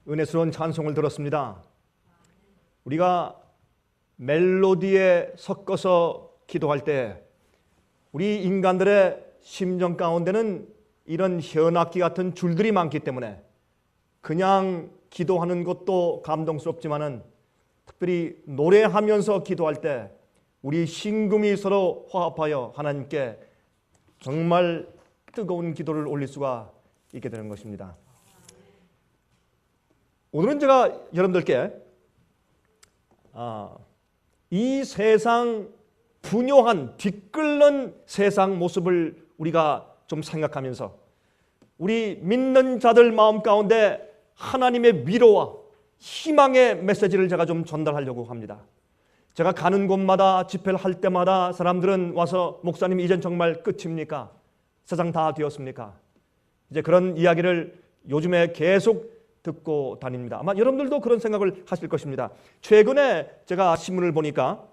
은혜스러운 찬송을 들었습니다. 우리가 멜로디에 섞어서 기도할 때 우리 인간들의 심정 가운데는 이런 현악기 같은 줄들이 많기 때문에 그냥 기도하는 것도 감동스럽지만은 특별히 노래하면서 기도할 때 우리 심금이 서로 화합하여 하나님께 정말 뜨거운 기도를 올릴 수가 있게 되는 것입니다. 오늘은 제가 여러분들께 이 세상 분요한 뒤끓는 세상 모습을 우리가 좀 생각하면서 우리 믿는 자들 마음 가운데 하나님의 위로와 희망의 메시지를 제가 좀 전달하려고 합니다. 제가 가는 곳마다 집회를 할 때마다 사람들은 와서 목사님 이젠 정말 끝입니까? 세상 다 되었습니까? 이제 그런 이야기를 요즘에 계속 듣고 다닙니다. 아마 여러분들도 그런 생각을 하실 것입니다. 최근에 제가 신문을 보니까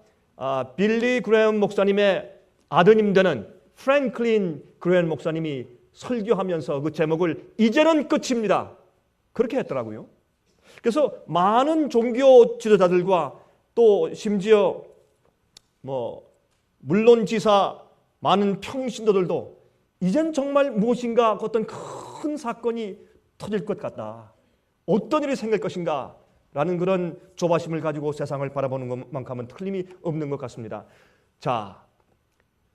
빌리 그레엄 목사님의 아드님 되는 프랭클린 그레엄 목사님이 설교하면서 그 제목을 이제는 끝입니다 그렇게 했더라고요. 그래서 많은 종교 지도자들과 또 심지어 물론지사 많은 평신도들도 이젠 정말 무엇인가 어떤 큰 사건이 터질 것 같다, 어떤 일이 생길 것인가 라는 그런 조바심을 가지고 세상을 바라보는 것만큼은 틀림이 없는 것 같습니다. 자,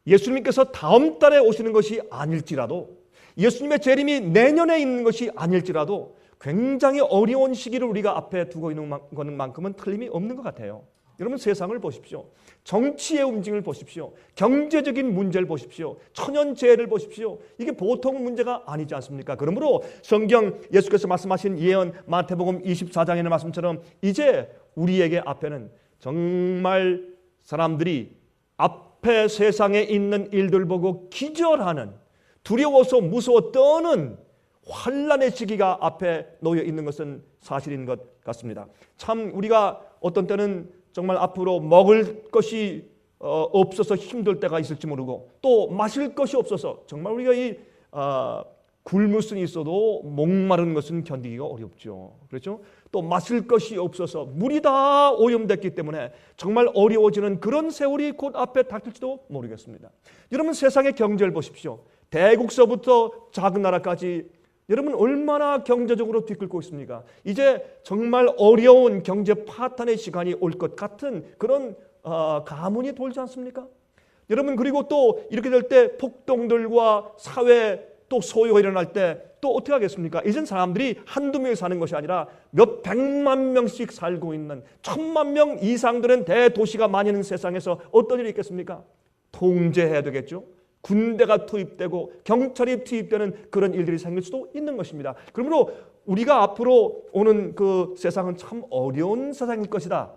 예수님께서 다음 달에 오시는 것이 아닐지라도, 예수님의 재림이 내년에 있는 것이 아닐지라도 굉장히 어려운 시기를 우리가 앞에 두고 있는 것만큼은 틀림이 없는 것 같아요. 여러분 세상을 보십시오. 정치의 움직임을 보십시오. 경제적인 문제를 보십시오. 천연재해를 보십시오. 이게 보통 문제가 아니지 않습니까? 그러므로 성경 예수께서 말씀하신 예언 마태복음 24장의 말씀처럼 이제 우리에게 앞에는 정말 사람들이 앞에 세상에 있는 일들 보고 기절하는, 두려워서 무서워 떠는 환란의 시기가 앞에 놓여 있는 것은 사실인 것 같습니다. 참 우리가 어떤 때는 정말 앞으로 먹을 것이 없어서 힘들 때가 있을지 모르고 또 마실 것이 없어서 정말 우리가 이 굶을 수는 있어도 목마른 것은 견디기가 어렵죠. 그렇죠? 또 마실 것이 없어서 물이 다 오염됐기 때문에 정말 어려워지는 그런 세월이 곧 앞에 닥칠지도 모르겠습니다. 여러분 세상의 경제를 보십시오. 대국서부터 작은 나라까지 여러분 얼마나 경제적으로 뒤끌고 있습니까? 이제 정말 어려운 경제 파탄의 시간이 올 것 같은 그런 가문이 돌지 않습니까? 여러분 그리고 또 이렇게 될 때 폭동들과 사회 또 소요가 일어날 때 또 어떻게 하겠습니까? 이젠 사람들이 한두 명이 사는 것이 아니라 몇 백만 명씩 살고 있는 1000만 명 이상 되는 대도시가 많이 있는 세상에서 어떤 일이 있겠습니까? 통제해야 되겠죠. 군대가 투입되고 경찰이 투입되는 그런 일들이 생길 수도 있는 것입니다. 그러므로 우리가 앞으로 오는 그 세상은 참 어려운 세상일 것이다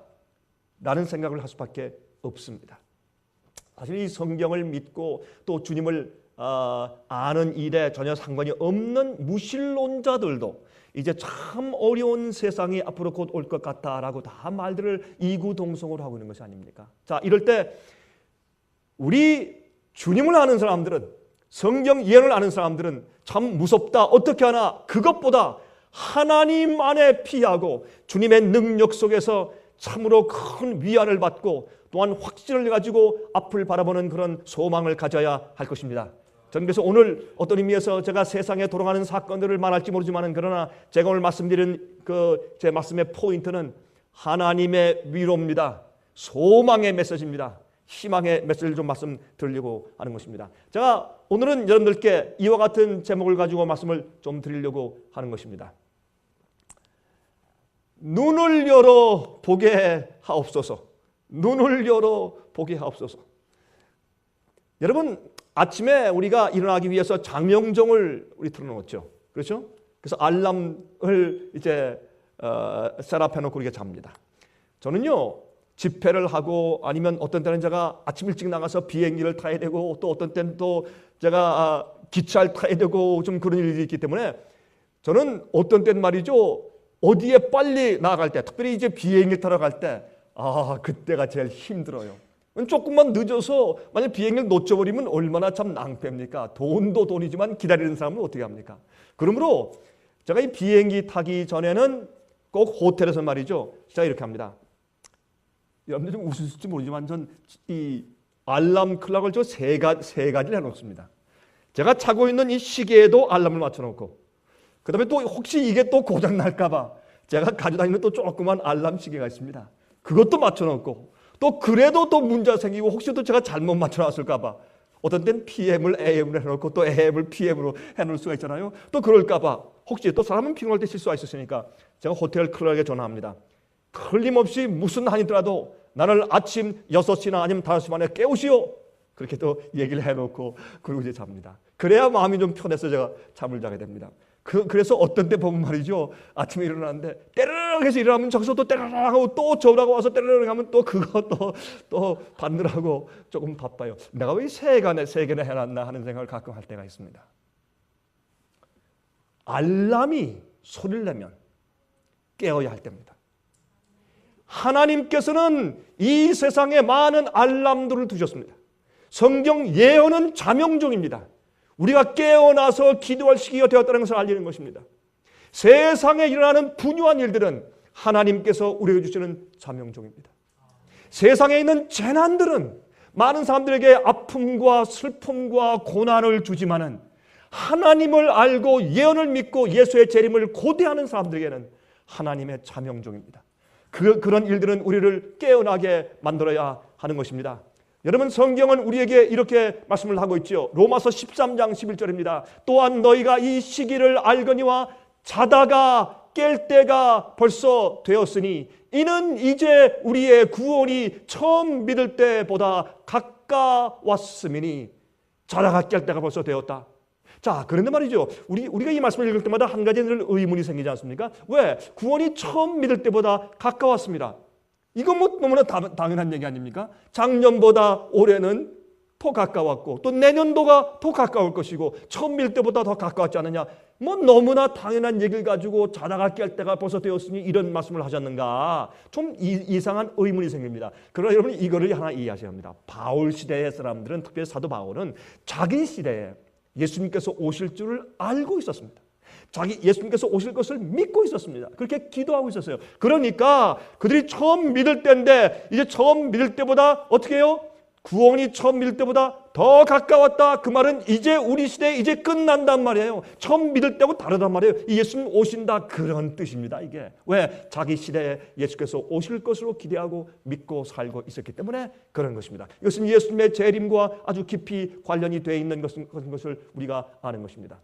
라는 생각을 할 수밖에 없습니다. 사실 이 성경을 믿고 또 주님을 아는 일에 전혀 상관이 없는 무신론자들도 이제 참 어려운 세상이 앞으로 곧 올 것 같다라고 다 말들을 이구동성으로 하고 있는 것이 아닙니까? 자, 이럴 때 우리 주님을 아는 사람들은, 성경 예언을 아는 사람들은 참 무섭다, 어떻게 하나, 그것보다 하나님 안에 피하고 주님의 능력 속에서 참으로 큰 위안을 받고 또한 확신을 가지고 앞을 바라보는 그런 소망을 가져야 할 것입니다. 저는 그래서 오늘 어떤 의미에서 제가 세상에 돌아가는 사건들을 말할지 모르지만 그러나 제가 오늘 말씀드린 제 말씀의 포인트는 하나님의 위로입니다. 소망의 메시지입니다. 희망의 메시지를 좀 말씀드리려고 하는 것입니다. 제가 오늘은 여러분들께 이와 같은 제목을 가지고 말씀을 좀 드리려고 하는 것입니다. 눈을 열어 보게 하옵소서. 눈을 열어 보게 하옵소서. 여러분 아침에 우리가 일어나기 위해서 장명종을 우리 틀어놓죠. 그렇죠? 그래서 알람을 이제 셋업해 놓고 우리가 잡니다. 저는요 집회를 하고 아니면 어떤 때는 제가 아침 일찍 나가서 비행기를 타야 되고 또 어떤 때는 또 제가 기차를 타야 되고 좀 그런 일이 있기 때문에 저는 어떤 때는 말이죠 어디에 빨리 나갈 때 특별히 이제 비행기 타러 갈 때 그때가 제일 힘들어요. 조금만 늦어서 만약 비행기를 놓쳐버리면 얼마나 참 낭패입니까? 돈도 돈이지만 기다리는 사람은 어떻게 합니까? 그러므로 제가 이 비행기 타기 전에는 꼭 호텔에서 말이죠. 제가 이렇게 합니다. 여러분들 좀 웃으실지 모르지만 전 이 알람 클락을 저 세 가지를 해놓습니다. 제가 차고 있는 이 시계에도 알람을 맞춰놓고, 그 다음에 또 혹시 이게 또 고장 날까봐 제가 가지고 다니는 또 조그만 알람 시계가 있습니다. 그것도 맞춰놓고, 또 그래도 또 문제가 생기고 혹시 또 제가 잘못 맞춰놨을까봐 어떤 때는 PM을 AM으로 해놓고 또 AM을 PM으로 해놓을 수가 있잖아요. 또 그럴까봐 혹시 또 사람은 피곤할 때 실수가 있었으니까 제가 호텔 클락에 전화합니다. 틀림없이 무슨 한이더라도 나를 아침 6시나 아니면 5시 반에 깨우시오. 그렇게 또 얘기를 해놓고 그러고 이제 잡니다. 그래야 마음이 좀 편해서 제가 잠을 자게 됩니다. 그래서 어떤 때 보면 말이죠. 아침에 일어나는데 때르륵 해서 일어나면 저기서 또 때르륵 하고 또 전화가 와서 때르륵 하면 또 그거 또 받느라고 조금 바빠요. 내가 왜 세 개나 해놨나 하는 생각을 가끔 할 때가 있습니다. 알람이 소리를 내면 깨어야 할 때입니다. 하나님께서는 이 세상에 많은 알람들을 두셨습니다. 성경 예언은 자명종입니다. 우리가 깨어나서 기도할 시기가 되었다는 것을 알리는 것입니다. 세상에 일어나는 분유한 일들은 하나님께서 우리에게 주시는 자명종입니다. 세상에 있는 재난들은 많은 사람들에게 아픔과 슬픔과 고난을 주지만은 하나님을 알고 예언을 믿고 예수의 재림을 고대하는 사람들에게는 하나님의 자명종입니다. 그런 일들은 우리를 깨어나게 만들어야 하는 것입니다. 여러분, 성경은 우리에게 이렇게 말씀을 하고 있죠. 로마서 13장 11절입니다. 또한 너희가 이 시기를 알거니와 자다가 깰 때가 벌써 되었으니 이는 이제 우리의 구원이 처음 믿을 때보다 가까웠음이니. 자다가 깰 때가 벌써 되었다. 자, 그런데 말이죠. 우리가 이 말씀을 읽을 때마다 한 가지 늘 의문이 생기지 않습니까? 왜? 구원이 처음 믿을 때보다 가까웠습니다. 이건 뭐 너무나 당연한 얘기 아닙니까? 작년보다 올해는 더 가까웠고 또 내년도가 더 가까울 것이고 처음 믿을 때보다 더 가까웠지 않느냐. 뭐 너무나 당연한 얘기를 가지고 자다가 깰 때가 벌써 되었으니 이런 말씀을 하셨는가. 좀 이상한 의문이 생깁니다. 그러나 여러분 이거를 하나 이해하셔야 합니다. 바울 시대의 사람들은, 특별히 사도 바울은 자기 시대에 예수님께서 오실 줄을 알고 있었습니다. 예수님께서 오실 것을 믿고 있었습니다. 그렇게 기도하고 있었어요. 그러니까 그들이 처음 믿을 때인데 이제 처음 믿을 때보다 어떻게 해요? 구원이 처음 믿을 때보다 더 가까웠다. 그 말은 이제 우리 시대에 이제 끝난단 말이에요. 처음 믿을 때하고 다르단 말이에요. 예수님 오신다, 그런 뜻입니다. 이게 왜? 자기 시대에 예수께서 오실 것으로 기대하고 믿고 살고 있었기 때문에 그런 것입니다. 이것은 예수님의 재림과 아주 깊이 관련이 되어 있는 것을 우리가 아는 것입니다.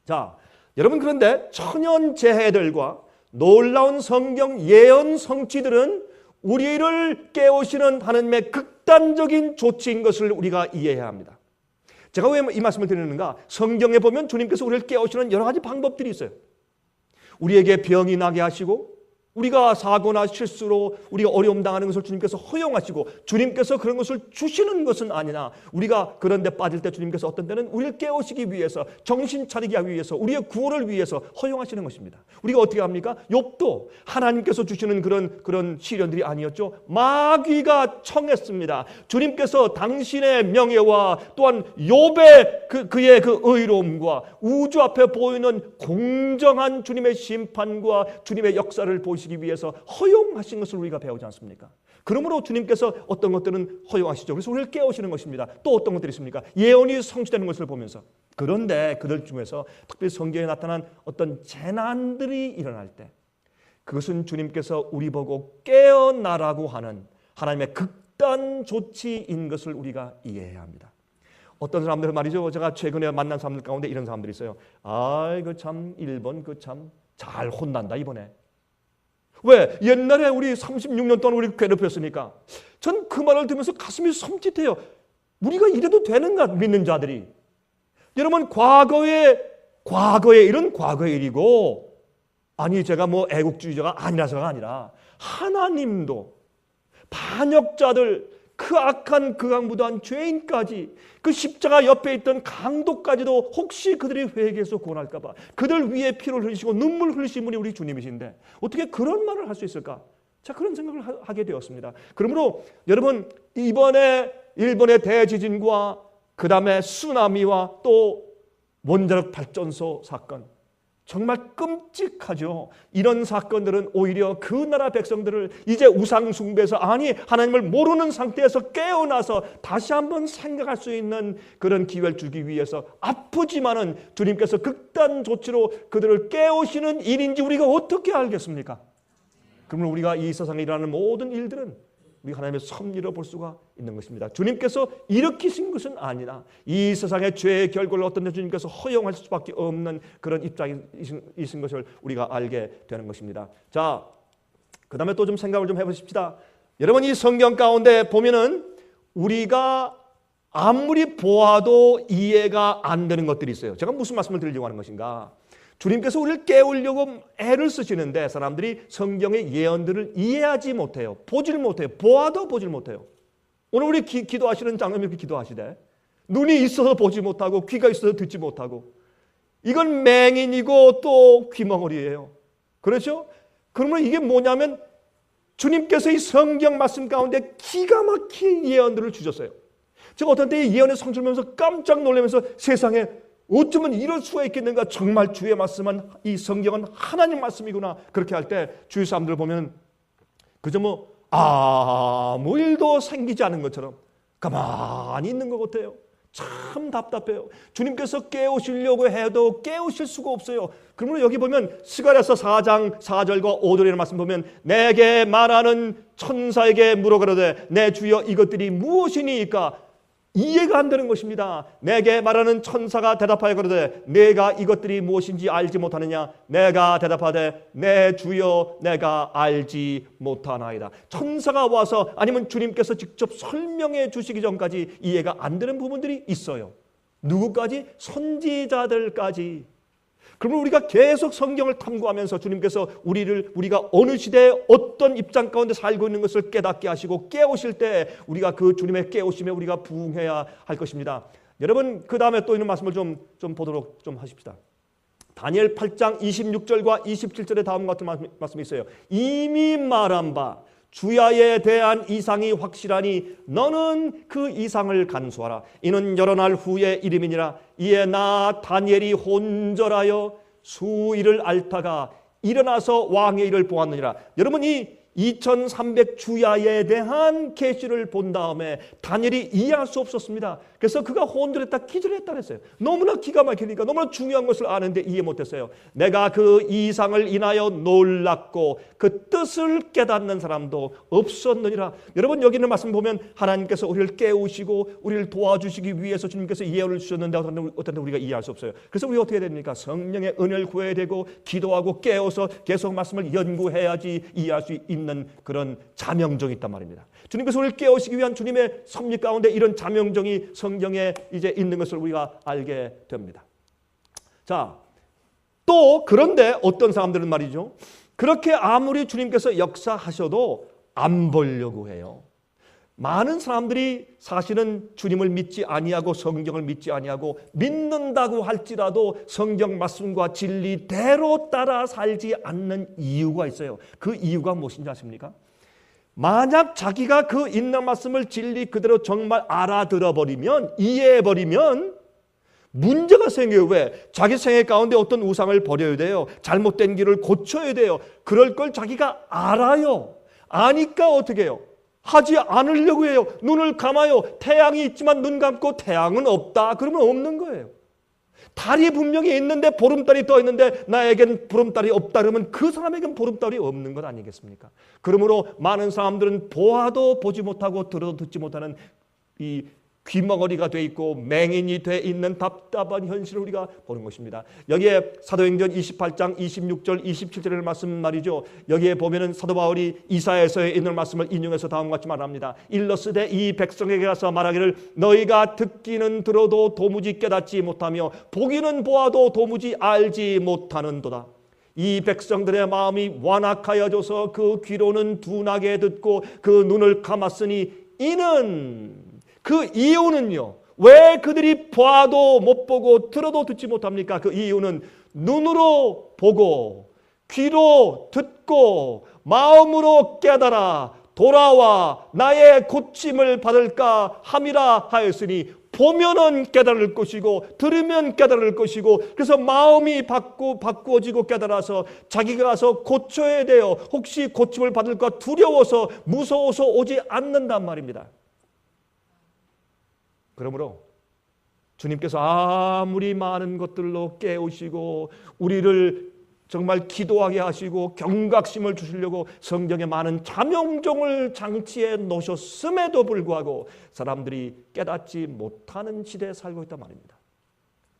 자, 여러분, 그런데 천연재해들과 놀라운 성경 예언 성취들은 우리를 깨우시는 하나님의 극단적인 조치인 것을 우리가 이해해야 합니다. 제가 왜 이 말씀을 드리는가? 성경에 보면 주님께서 우리를 깨우시는 여러 가지 방법들이 있어요. 우리에게 병이 나게 하시고, 우리가 사고나 실수로 우리가 어려움 당하는 것을 주님께서 허용하시고, 주님께서 그런 것을 주시는 것은 아니나 우리가 그런 데 빠질 때 주님께서 어떤 때는 우리를 깨우시기 위해서, 정신 차리게 하기 위해서, 우리의 구원을 위해서 허용하시는 것입니다. 우리가 어떻게 합니까? 욥도 하나님께서 주시는 그런 시련들이 아니었죠. 마귀가 청했습니다. 주님께서 당신의 명예와 또한 욥의 그의 그 의로움과 우주 앞에 보이는 공정한 주님의 심판과 주님의 역사를 보시기 위해서 허용하신 것을 우리가 배우지 않습니까? 그러므로 주님께서 어떤 것들은 허용하시죠. 그래서 우리를 깨우시는 것입니다. 또 어떤 것들이 있습니까? 예언이 성취되는 것을 보면서. 그런데 그들 중에서 특별히 성경에 나타난 어떤 재난들이 일어날 때 그것은 주님께서 우리 보고 깨어나라고 하는 하나님의 극단 조치인 것을 우리가 이해해야 합니다. 어떤 사람들은 말이죠. 제가 최근에 만난 사람들 가운데 이런 사람들이 있어요. 아이고 참 일본 그 참 잘 혼난다 이번에. 왜? 옛날에 우리 36년 동안 우리 괴롭혔으니까. 전 그 말을 들으면서 가슴이 섬찟해요. 우리가 이래도 되는가, 믿는 자들이. 여러분, 과거의 일은 과거의 일이고, 아니 제가 뭐 애국주의자가 아니라서가 아니라 하나님도 반역자들, 그 악한 극악무도한 죄인까지, 그 십자가 옆에 있던 강도까지도 혹시 그들이 회개해서 구원할까 봐 그들 위에 피를 흘리시고 눈물 흘리신 분이 우리 주님이신데 어떻게 그런 말을 할 수 있을까? 자, 그런 생각을 하게 되었습니다. 그러므로 여러분, 이번에 일본의 대지진과 그 다음에 쓰나미와 또 원자력 발전소 사건, 정말 끔찍하죠. 이런 사건들은 오히려 그 나라 백성들을 이제 우상 숭배에서, 아니 하나님을 모르는 상태에서 깨어나서 다시 한번 생각할 수 있는 그런 기회를 주기 위해서, 아프지만은 주님께서 극단 조치로 그들을 깨우시는 일인지 우리가 어떻게 알겠습니까? 그러면 우리가 이 세상에 일어나는 모든 일들은 우리 하나님의 섭리로 볼 수가 있는 것입니다. 주님께서 일으키신 것은 아니라 이 세상의 죄의 결과를 어떤 데 주님께서 허용할 수밖에 없는 그런 입장이신 것을 우리가 알게 되는 것입니다. 자, 그 다음에 또 좀 생각을 좀 해보십시다. 여러분, 이 성경 가운데 보면은 우리가 아무리 보아도 이해가 안 되는 것들이 있어요. 제가 무슨 말씀을 드리려고 하는 것인가? 주님께서 우리를 깨우려고 애를 쓰시는데 사람들이 성경의 예언들을 이해하지 못해요. 보질 못해요. 보아도 보질 못해요. 오늘 우리 기도하시는 장로님 이렇게 기도하시되 눈이 있어서 보지 못하고 귀가 있어서 듣지 못하고, 이건 맹인이고 또 귀머거리예요. 그렇죠? 그러면 이게 뭐냐면 주님께서 이 성경 말씀 가운데 기가 막힌 예언들을 주셨어요. 제가 어떤 때 예언의 성취를 보면서 깜짝 놀라면서 세상에 어쩌면 이럴 수가 있겠는가, 정말 주의 말씀은, 이 성경은 하나님 말씀이구나. 그렇게 할 때 주위 사람들 보면 그저 뭐 아무 일도 생기지 않은 것처럼 가만히 있는 것 같아요. 참 답답해요. 주님께서 깨우시려고 해도 깨우실 수가 없어요. 그러면 여기 보면 스가랴서 4장 4절과 5절이라는 말씀 보면, 내게 말하는 천사에게 물어가로되 내 주여 이것들이 무엇이니까? 이해가 안 되는 것입니다. 내게 말하는 천사가 대답하여 그러되 내가 이것들이 무엇인지 알지 못하느냐? 내가 대답하되 내 주여 내가 알지 못하나이다. 천사가 와서, 아니면 주님께서 직접 설명해 주시기 전까지 이해가 안 되는 부분들이 있어요. 누구까지? 선지자들까지. 그러면 우리가 계속 성경을 탐구하면서 주님께서 우리가 어느 시대에 어떤 입장 가운데 살고 있는 것을 깨닫게 하시고 깨우실 때 우리가 그 주님의 깨우심에 우리가 부응해야 할 것입니다. 여러분, 그 다음에 또 있는 말씀을 좀 보도록 좀 하십시다. 다니엘 8장 26절과 27절에 다음과 같은 말씀이 있어요. 이미 말한 바 주야에 대한 이상이 확실하니 너는 그 이상을 간수하라. 이는 여러 날 후의 이름이니라. 이에 나 다니엘이 혼절하여 수일을 앓다가 일어나서 왕의 일을 보았느니라. 여러분, 이 2300 주야에 대한 계시를 본 다음에 다니엘이 이해할 수 없었습니다. 그래서 그가 혼절했다, 기절했다 그랬어요. 너무나 기가 막히니까, 너무나 중요한 것을 아는데 이해 못했어요. 내가 그 이상을 인하여 놀랐고 그 뜻을 깨닫는 사람도 없었느니라. 여러분, 여기 있는 말씀 보면 하나님께서 우리를 깨우시고 우리를 도와주시기 위해서 주님께서 예언을 주셨는데 어떤 때 우리가 이해할 수 없어요. 그래서 우리가 어떻게 됩니까? 성령의 은혜를 구해야 되고 기도하고 깨워서 계속 말씀을 연구해야지 이해할 수 있는 그런 자명정이 있단 말입니다. 주님께서 우리를 깨우시기 위한 주님의 섭리 가운데 이런 자명정이 성경에 이제 있는 것을 우리가 알게 됩니다. 자, 또 그런데 어떤 사람들은 말이죠, 그렇게 아무리 주님께서 역사하셔도 안 보려고 해요. 많은 사람들이 사실은 주님을 믿지 아니하고 성경을 믿지 아니하고, 믿는다고 할지라도 성경 말씀과 진리대로 따라 살지 않는 이유가 있어요. 그 이유가 무엇인지 아십니까? 만약 자기가 그 있는 말씀을 진리 그대로 정말 알아들어버리면, 이해해버리면 문제가 생겨요. 왜? 자기 생애 가운데 어떤 우상을 버려야 돼요. 잘못된 길을 고쳐야 돼요. 그럴 걸 자기가 알아요. 아니까 어떻게 해요? 하지 않으려고 해요. 눈을 감아요. 태양이 있지만 눈 감고 태양은 없다. 그러면 없는 거예요. 달이 분명히 있는데 보름달이 떠 있는데 나에겐 보름달이 없다 그러면 그 사람에겐 보름달이 없는 것 아니겠습니까? 그러므로 많은 사람들은 보아도 보지 못하고 들어도 듣지 못하는 이 귀머거리가 돼 있고 맹인이 돼 있는 답답한 현실을 우리가 보는 것입니다. 여기에 사도행전 28장 26절 27절의 말씀 말이죠. 여기에 보면은 사도 바울이 이사야서에 있는 말씀을 인용해서 다음과 같이 말합니다. 일러스되 이 백성에게 가서 말하기를 너희가 듣기는 들어도 도무지 깨닫지 못하며 보기는 보아도 도무지 알지 못하는도다. 이 백성들의 마음이 완악하여져서 그 귀로는 둔하게 듣고 그 눈을 감았으니 이는, 그 이유는요, 왜 그들이 봐도 못 보고 들어도 듣지 못합니까? 그 이유는 눈으로 보고 귀로 듣고 마음으로 깨달아 돌아와 나의 고침을 받을까 함이라 하였으니 보면은 깨달을 것이고 들으면 깨달을 것이고, 그래서 마음이 바꾸어지고 깨달아서 자기가 가서 고쳐야 돼요. 혹시 고침을 받을까 두려워서 무서워서 오지 않는단 말입니다. 그러므로 주님께서 아무리 많은 것들로 깨우시고 우리를 정말 기도하게 하시고 경각심을 주시려고 성경에 많은 자명종을 장치해 놓으셨음에도 불구하고 사람들이 깨닫지 못하는 시대에 살고 있단 말입니다.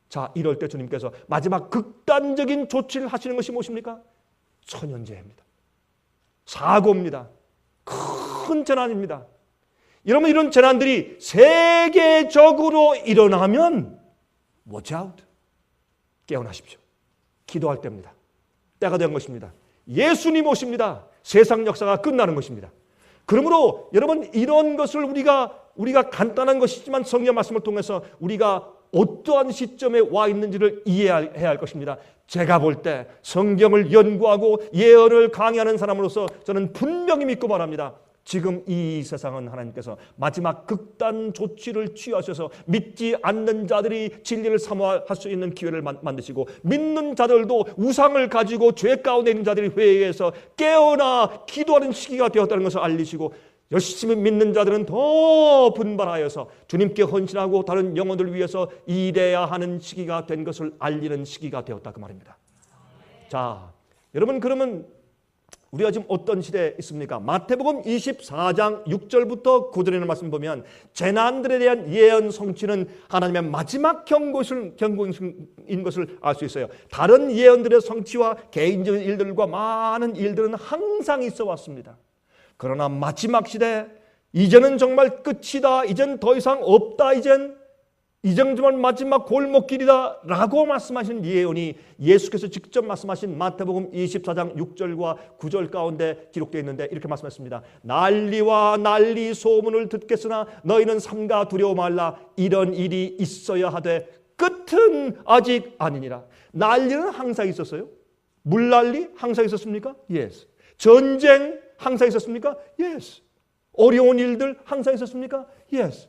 자, 이럴 때 주님께서 마지막 극단적인 조치를 하시는 것이 무엇입니까? 천연재해입니다. 사고입니다. 큰 재난입니다. 여러분, 이런 재난들이 세계적으로 일어나면 watch out. 깨어나십시오. 기도할 때입니다. 때가 된 것입니다. 예수님 오십니다. 세상 역사가 끝나는 것입니다. 그러므로 여러분, 이런 것을 우리가 간단한 것이지만 성경 말씀을 통해서 우리가 어떠한 시점에 와 있는지를 이해해야 할 것입니다. 제가 볼 때 성경을 연구하고 예언을 강의하는 사람으로서 저는 분명히 믿고 말합니다. 지금 이 세상은 하나님께서 마지막 극단 조치를 취하셔서 믿지 않는 자들이 진리를 사모할 수 있는 기회를 만드시고, 믿는 자들도 우상을 가지고 죄 가운데 있는 자들이 회개해서 깨어나 기도하는 시기가 되었다는 것을 알리시고, 열심히 믿는 자들은 더 분발하여서 주님께 헌신하고 다른 영혼들을 위해서 일해야 하는 시기가 된 것을 알리는 시기가 되었다, 그 말입니다. 자, 여러분, 그러면 우리가 지금 어떤 시대에 있습니까? 마태복음 24장 6절부터 9절에 있는 말씀 보면 재난들에 대한 예언 성취는 하나님의 마지막 경고인 것을 알 수 있어요. 다른 예언들의 성취와 개인적인 일들과 많은 일들은 항상 있어 왔습니다. 그러나 마지막 시대, 이제는 정말 끝이다, 이젠 더 이상 없다, 이젠 정말 마지막 골목길이다 라고 말씀하신 예언이 예수께서 직접 말씀하신 마태복음 24장 6절과 9절 가운데 기록되어 있는데 이렇게 말씀했습니다. 난리와 난리 소문을 듣겠으나 너희는 삼가 두려워 말라. 이런 일이 있어야 하되 끝은 아직 아니니라. 난리는 항상 있었어요. 물난리 항상 있었습니까? Yes. 전쟁 항상 있었습니까? Yes. 어려운 일들 항상 있었습니까? Yes.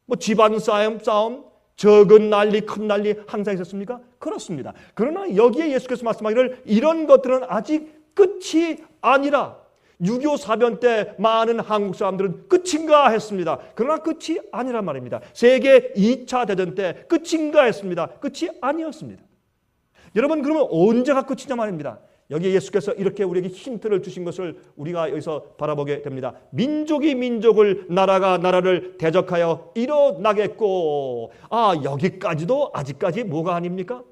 뭐 집안 싸움, 적은 난리, 큰 난리 항상 있었습니까? 그렇습니다. 그러나 여기에 예수께서 말씀하기를 이런 것들은 아직 끝이 아니라, 6.25 사변 때 많은 한국 사람들은 끝인가 했습니다. 그러나 끝이 아니란 말입니다. 세계 2차 대전 때 끝인가 했습니다. 끝이 아니었습니다. 여러분, 그러면 언제가 끝이냐 말입니다. 여기에 예수께서 이렇게 우리에게 힌트를 주신 것을 우리가 여기서 바라보게 됩니다. 민족이 민족을, 나라가 나라를 대적하여 일어나겠고, 여기까지도 아직까지 뭐가 아닙니까?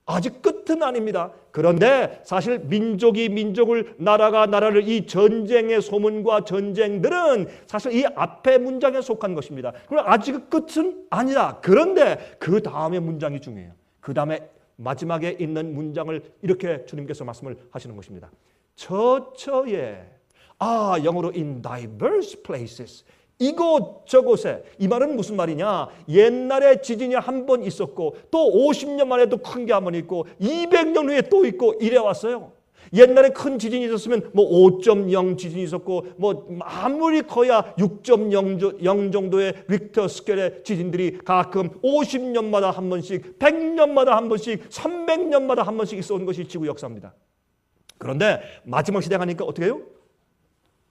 아직 끝은 아닙니다. 그런데 사실 민족이 민족을, 나라가 나라를, 이 전쟁의 소문과 전쟁들은 사실 이 앞의 문장에 속한 것입니다. 그럼 아직 끝은 아니다. 그런데 그 다음의 문장이 중요해요. 그 다음에 마지막에 있는 문장을 이렇게 주님께서 말씀을 하시는 것입니다. 처처에, 영어로 in diverse places, 이곳저곳에. 이 말은 무슨 말이냐? 옛날에 지진이 한 번 있었고 또 50년 만에 또 큰 게 한 번 있고 200년 후에 또 있고 이래 왔어요. 옛날에 큰 지진이 있었으면 5.0 지진이 있었고 아무리 커야 6.0 정도의 릭터 스케일의 지진들이 가끔 50년마다 한 번씩, 100년마다 한 번씩, 300년마다 한 번씩 있어온 것이 지구 역사입니다. 그런데 마지막 시대 가니까 어떻게 해요?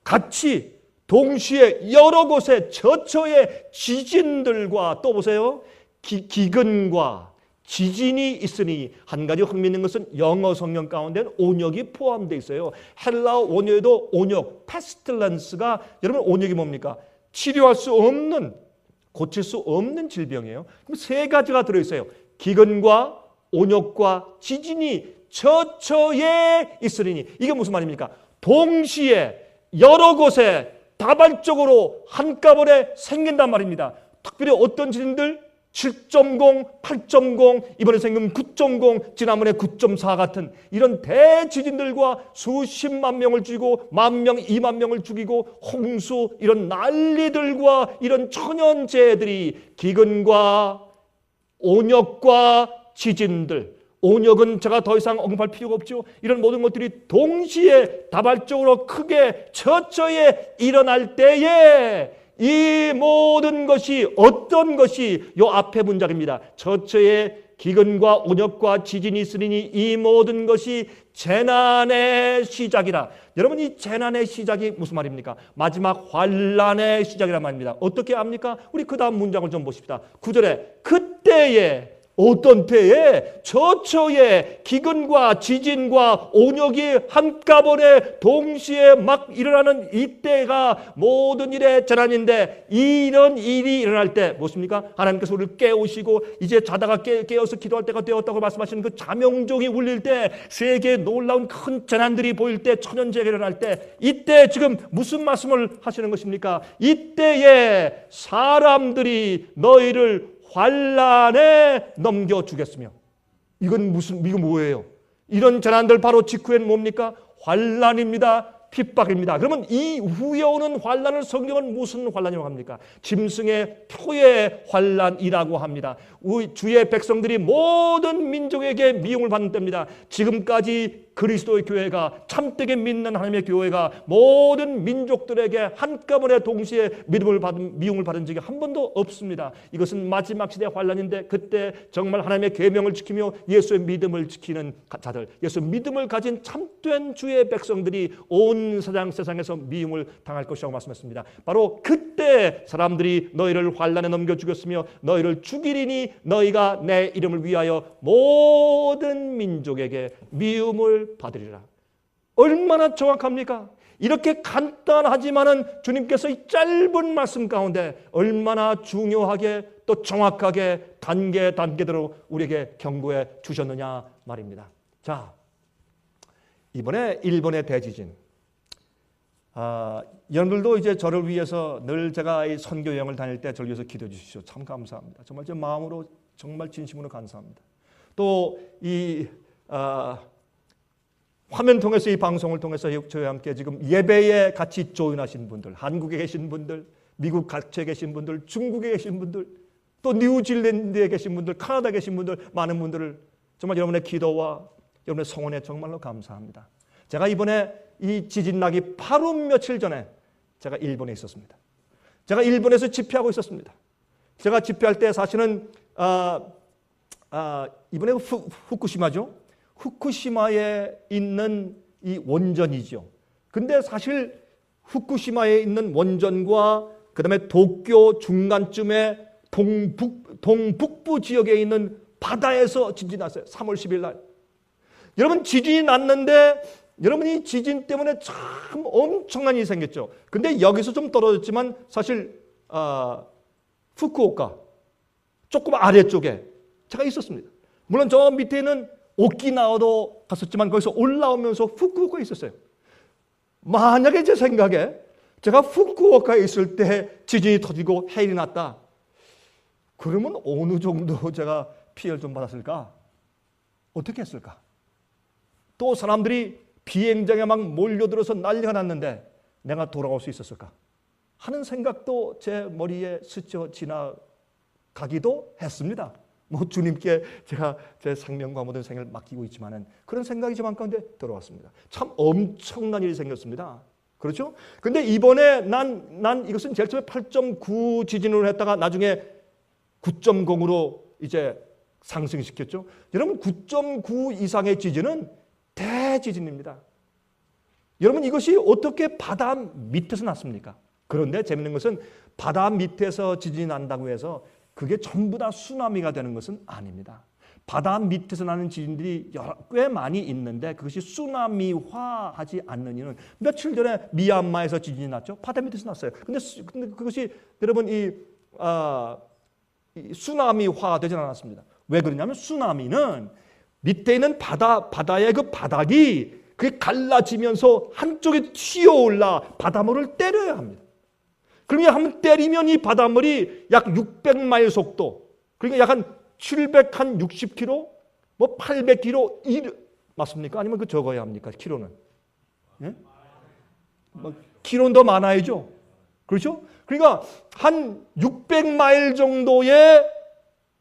같이 동시에 여러 곳에 처처의 지진들과, 또 보세요, 기근과 지진이 있으니, 한 가지 흥미있는 것은 영어 성경 가운데는 온역이 포함되어 있어요. 헬라어 원어에도 온역, 페스틸런스가, 여러분 온역이 뭡니까? 치료할 수 없는, 고칠 수 없는 질병이에요. 그럼 세 가지가 들어있어요. 기근과 온역과 지진이 처처에 있으니, 이게 무슨 말입니까? 동시에 여러 곳에 다발적으로 한꺼번에 생긴단 말입니다. 특별히 어떤 지진들? 7.0, 8.0, 이번에 생긴 9.0, 지난번에 9.4 같은 이런 대지진들과 수십만 명을 죽이고 10,000명, 20,000명을 죽이고 홍수, 이런 난리들과 이런 천연재해들이, 기근과 온역과 지진들, 온역은 제가 더 이상 언급할 필요가 없죠. 이런 모든 것들이 동시에 다발적으로 크게 처처에 일어날 때에 이 모든 것이 어떤 것이 요 앞에 문장입니다. 처처에 기근과 온역과 지진이 있으리니 이 모든 것이 재난의 시작이라. 여러분, 이 재난의 시작이 무슨 말입니까? 마지막 환난의 시작이란 말입니다. 어떻게 압니까? 우리 그 다음 문장을 좀 보십시다. 9절에 그때에, 어떤 때에? 처처에 기근과 지진과 온역이 한꺼번에 동시에 막 일어나는 이때가 모든 일의 재난인데, 이런 일이 일어날 때 무엇입니까? 하나님께서 우리를 깨우시고 이제 자다가 깨어서 기도할 때가 되었다고 말씀하시는 그 자명종이 울릴 때, 세계에 놀라운 큰 재난들이 보일 때, 천연재해가 일어날 때, 이때 지금 무슨 말씀을 하시는 것입니까? 이때에 사람들이 너희를 환난에 넘겨주겠으며. 이건 뭐예요? 이런 재난들 바로 직후엔 뭡니까? 환난입니다. 핍박입니다. 그러면 이 후에 오는 환난을 성경은 무슨 환난이라고 합니까? 짐승의 표의 환난이라고 합니다. 주의 백성들이 모든 민족에게 미움을 받는 때입니다. 지금까지 그리스도의 교회가, 참되게 믿는 하나님의 교회가 모든 민족들에게 한꺼번에 동시에 미움을 받은 적이 한 번도 없습니다. 이것은 마지막 시대 환난인데, 그때 정말 하나님의 계명을 지키며 예수의 믿음을 지키는 자들, 예수의 믿음을 가진 참된 주의 백성들이 온 세상에서 미움을 당할 것이라고 말씀했습니다. 바로 그때 사람들이 너희를 환난에 넘겨 죽였으며 너희를 죽이리니 너희가 내 이름을 위하여 모든 민족에게 미움을 받으리라. 얼마나 정확합니까? 이렇게 간단하지만은 주님께서 이 짧은 말씀 가운데 얼마나 중요하게 또 정확하게 단계대로 우리에게 경고해 주셨느냐 말입니다. 자, 이번에 일본의 대지진. 여러분들도 이제 저를 위해서 늘 제가 이 선교 여행을 다닐 때 저를 위해서 기도해 주십시오. 참 감사합니다. 정말 제 마음으로 정말 진심으로 감사합니다. 또 이 화면 통해서, 이 방송을 통해서 저희와 함께 지금 예배에 같이 조인하신 분들, 한국에 계신 분들, 미국 각처에 계신 분들, 중국에 계신 분들, 또 뉴질랜드에 계신 분들, 카나다에 계신 분들, 많은 분들을 정말 여러분의 기도와 여러분의 성원에 정말로 감사합니다. 제가 이번에 이 지진 나기 바로 며칠 전에 제가 일본에 있었습니다. 제가 일본에서 집회하고 있었습니다. 제가 집회할 때 사실은 이번에 후쿠시마죠. 후쿠시마에 있는 이 원전이죠. 근데 사실 후쿠시마에 있는 원전과 그 다음에 도쿄 중간쯤에 동북부 지역에 있는 바다에서 지진이 났어요. 3월 10일 날. 여러분, 지진이 났는데 여러분, 이 지진 때문에 참 엄청난 일이 생겼죠. 근데 여기서 좀 떨어졌지만 사실 후쿠오카 조금 아래쪽에 제가 있었습니다. 물론 저 밑에는 오키나와도 갔었지만 거기서 올라오면서 후쿠오카에 있었어요. 만약에 제 생각에 제가 후쿠오카에 있을 때 지진이 터지고 해일이 났다, 그러면 어느 정도 제가 피해를 좀 받았을까? 어떻게 했을까? 또 사람들이 비행장에 막 몰려들어서 난리가 났는데 내가 돌아올 수 있었을까 하는 생각도 제 머리에 스쳐 지나가기도 했습니다. 뭐 주님께 제가 제 생명과 모든 생을 맡기고 있지만은 그런 생각이 제 마음 가운데 들어왔습니다. 참 엄청난 일이 생겼습니다. 그렇죠? 근데 이번에 난 이것은 제일 처음에 8.9 지진으로 했다가 나중에 9.0으로 이제 상승시켰죠. 여러분, 9.9 이상의 지진은 대지진입니다. 여러분, 이것이 어떻게 바다 밑에서 났습니까? 그런데 재밌는 것은 바다 밑에서 지진이 난다고 해서 그게 전부 다 쓰나미가 되는 것은 아닙니다. 바다 밑에서 나는 지진들이 꽤 많이 있는데 그것이 쓰나미화하지 않는 이유는, 며칠 전에 미얀마에서 지진이 났죠. 바다 밑에서 났어요. 근데 그것이 여러분 이 쓰나미화 되지 않았습니다. 왜 그러냐면 쓰나미는 밑에 있는 바다의 그 바닥이 그게 갈라지면서 한쪽에 튀어올라 바닷물을 때려야 합니다. 그러면 한번 때리면 이 바닷물이 약 600마일 속도, 그러니까 약 한 760km, 뭐 800km 맞습니까? 아니면 그 적어야 합니까? 키로는? 예? 뭐 키로는 더 많아야죠. 그렇죠? 그러니까 한 600마일 정도의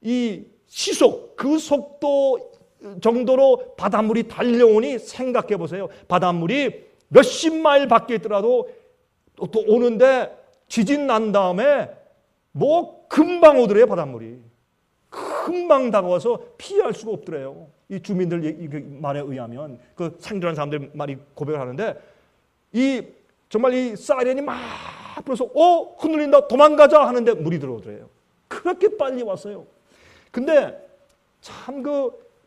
이 시속, 그 속도 정도로 바닷물이 달려오니 생각해 보세요. 바닷물이 몇십 마일 밖에 있더라도 또 오는데 지진 난 다음에 뭐 금방 오더래요. 바닷물이 금방 다가와서 피할 수가 없더래요. 이 주민들 말에 의하면 그 생존한 사람들 말이 고백을 하는데 이 정말 이 사이렌이 막 불어서 흔들린다 도망가자 하는데 물이 들어오더래요. 그렇게 빨리 왔어요. 근데 참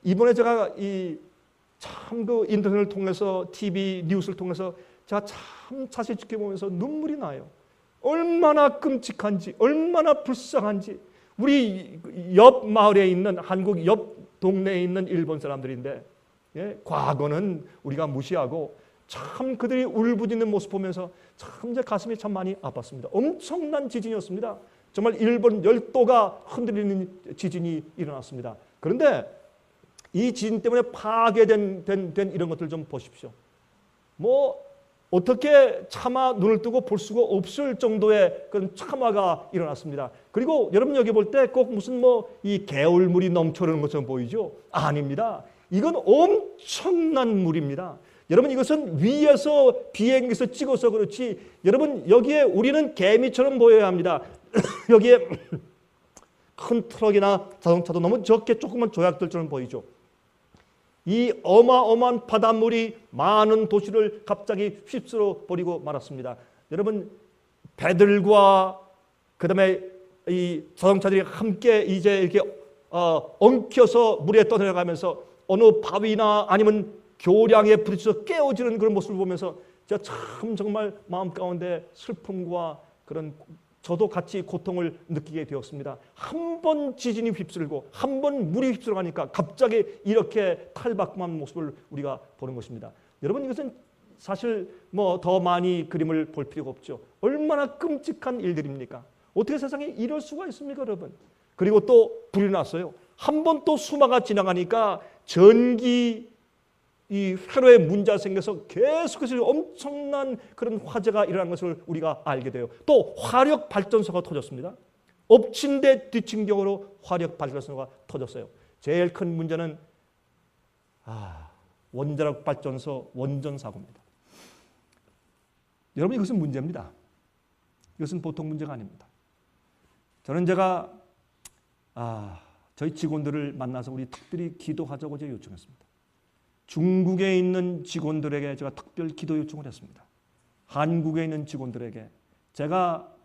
이번에 제가 참 인터넷을 통해서 TV 뉴스를 통해서 제가 참 자세히 지켜보면서 눈물이 나요. 얼마나 끔찍한지, 얼마나 불쌍한지. 우리 옆 마을에 있는 한국 옆 동네에 있는 일본 사람들인데 과거는 우리가 무시하고 참 그들이 울부짖는 모습 보면서 참 제 가슴이 참 많이 아팠습니다. 엄청난 지진이었습니다. 정말 일본 열도가 흔들리는 지진이 일어났습니다. 그런데 이 지진 때문에 파괴된 이런 것들 좀 보십시오. 뭐 어떻게 차마 눈을 뜨고 볼 수가 없을 정도의 그런 참화가 일어났습니다. 그리고 여러분 여기 볼 때 꼭 무슨 이 개울물이 넘쳐흐르는 것처럼 보이죠? 아닙니다. 이건 엄청난 물입니다. 여러분 이것은 위에서 비행기에서 찍어서 그렇지 여러분 여기에 우리는 개미처럼 보여야 합니다. 여기에 큰 트럭이나 자동차도 너무 적게 조그만 조약들처럼 보이죠. 이 어마어마한 바닷물이 많은 도시를 갑자기 휩쓸어 버리고 말았습니다. 여러분 배들과 그다음에 이 자동차들이 함께 이제 이렇게 엉켜서 물에 떠내려가면서 어느 바위나 아니면 교량에 부딪혀서 깨어지는 그런 모습을 보면서 제가 참 정말 마음 가운데 슬픔과 그런 저도 같이 고통을 느끼게 되었습니다. 한 번 지진이 휩쓸고 한 번 물이 휩쓸어 가니까 갑자기 이렇게 탈바꿈한 모습을 우리가 보는 것입니다. 여러분 이것은 사실 더 많이 그림을 볼 필요가 없죠. 얼마나 끔찍한 일들입니까? 어떻게 세상에 이럴 수가 있습니까, 여러분? 그리고 또 불이 났어요. 한 번 또 수마가 지나가니까 전기 이 회로에 문제가 생겨서 계속해서 엄청난 그런 화재가 일어난 것을 우리가 알게 돼요. 또 화력 발전소가 터졌습니다. 엎친 데 뒤친 격으로 화력 발전소가 터졌어요. 제일 큰 문제는 원자력 발전소 원전 사고입니다. 여러분 이것은 문제입니다. 이것은 보통 문제가 아닙니다. 저는 제가 저희 직원들을 만나서 우리 특별히 기도하자고 제가 요청했습니다. 중국에 있는 직원들에게 제가 특별 기도 요청을 했습니다. 한국에 있는 직원들에게 제가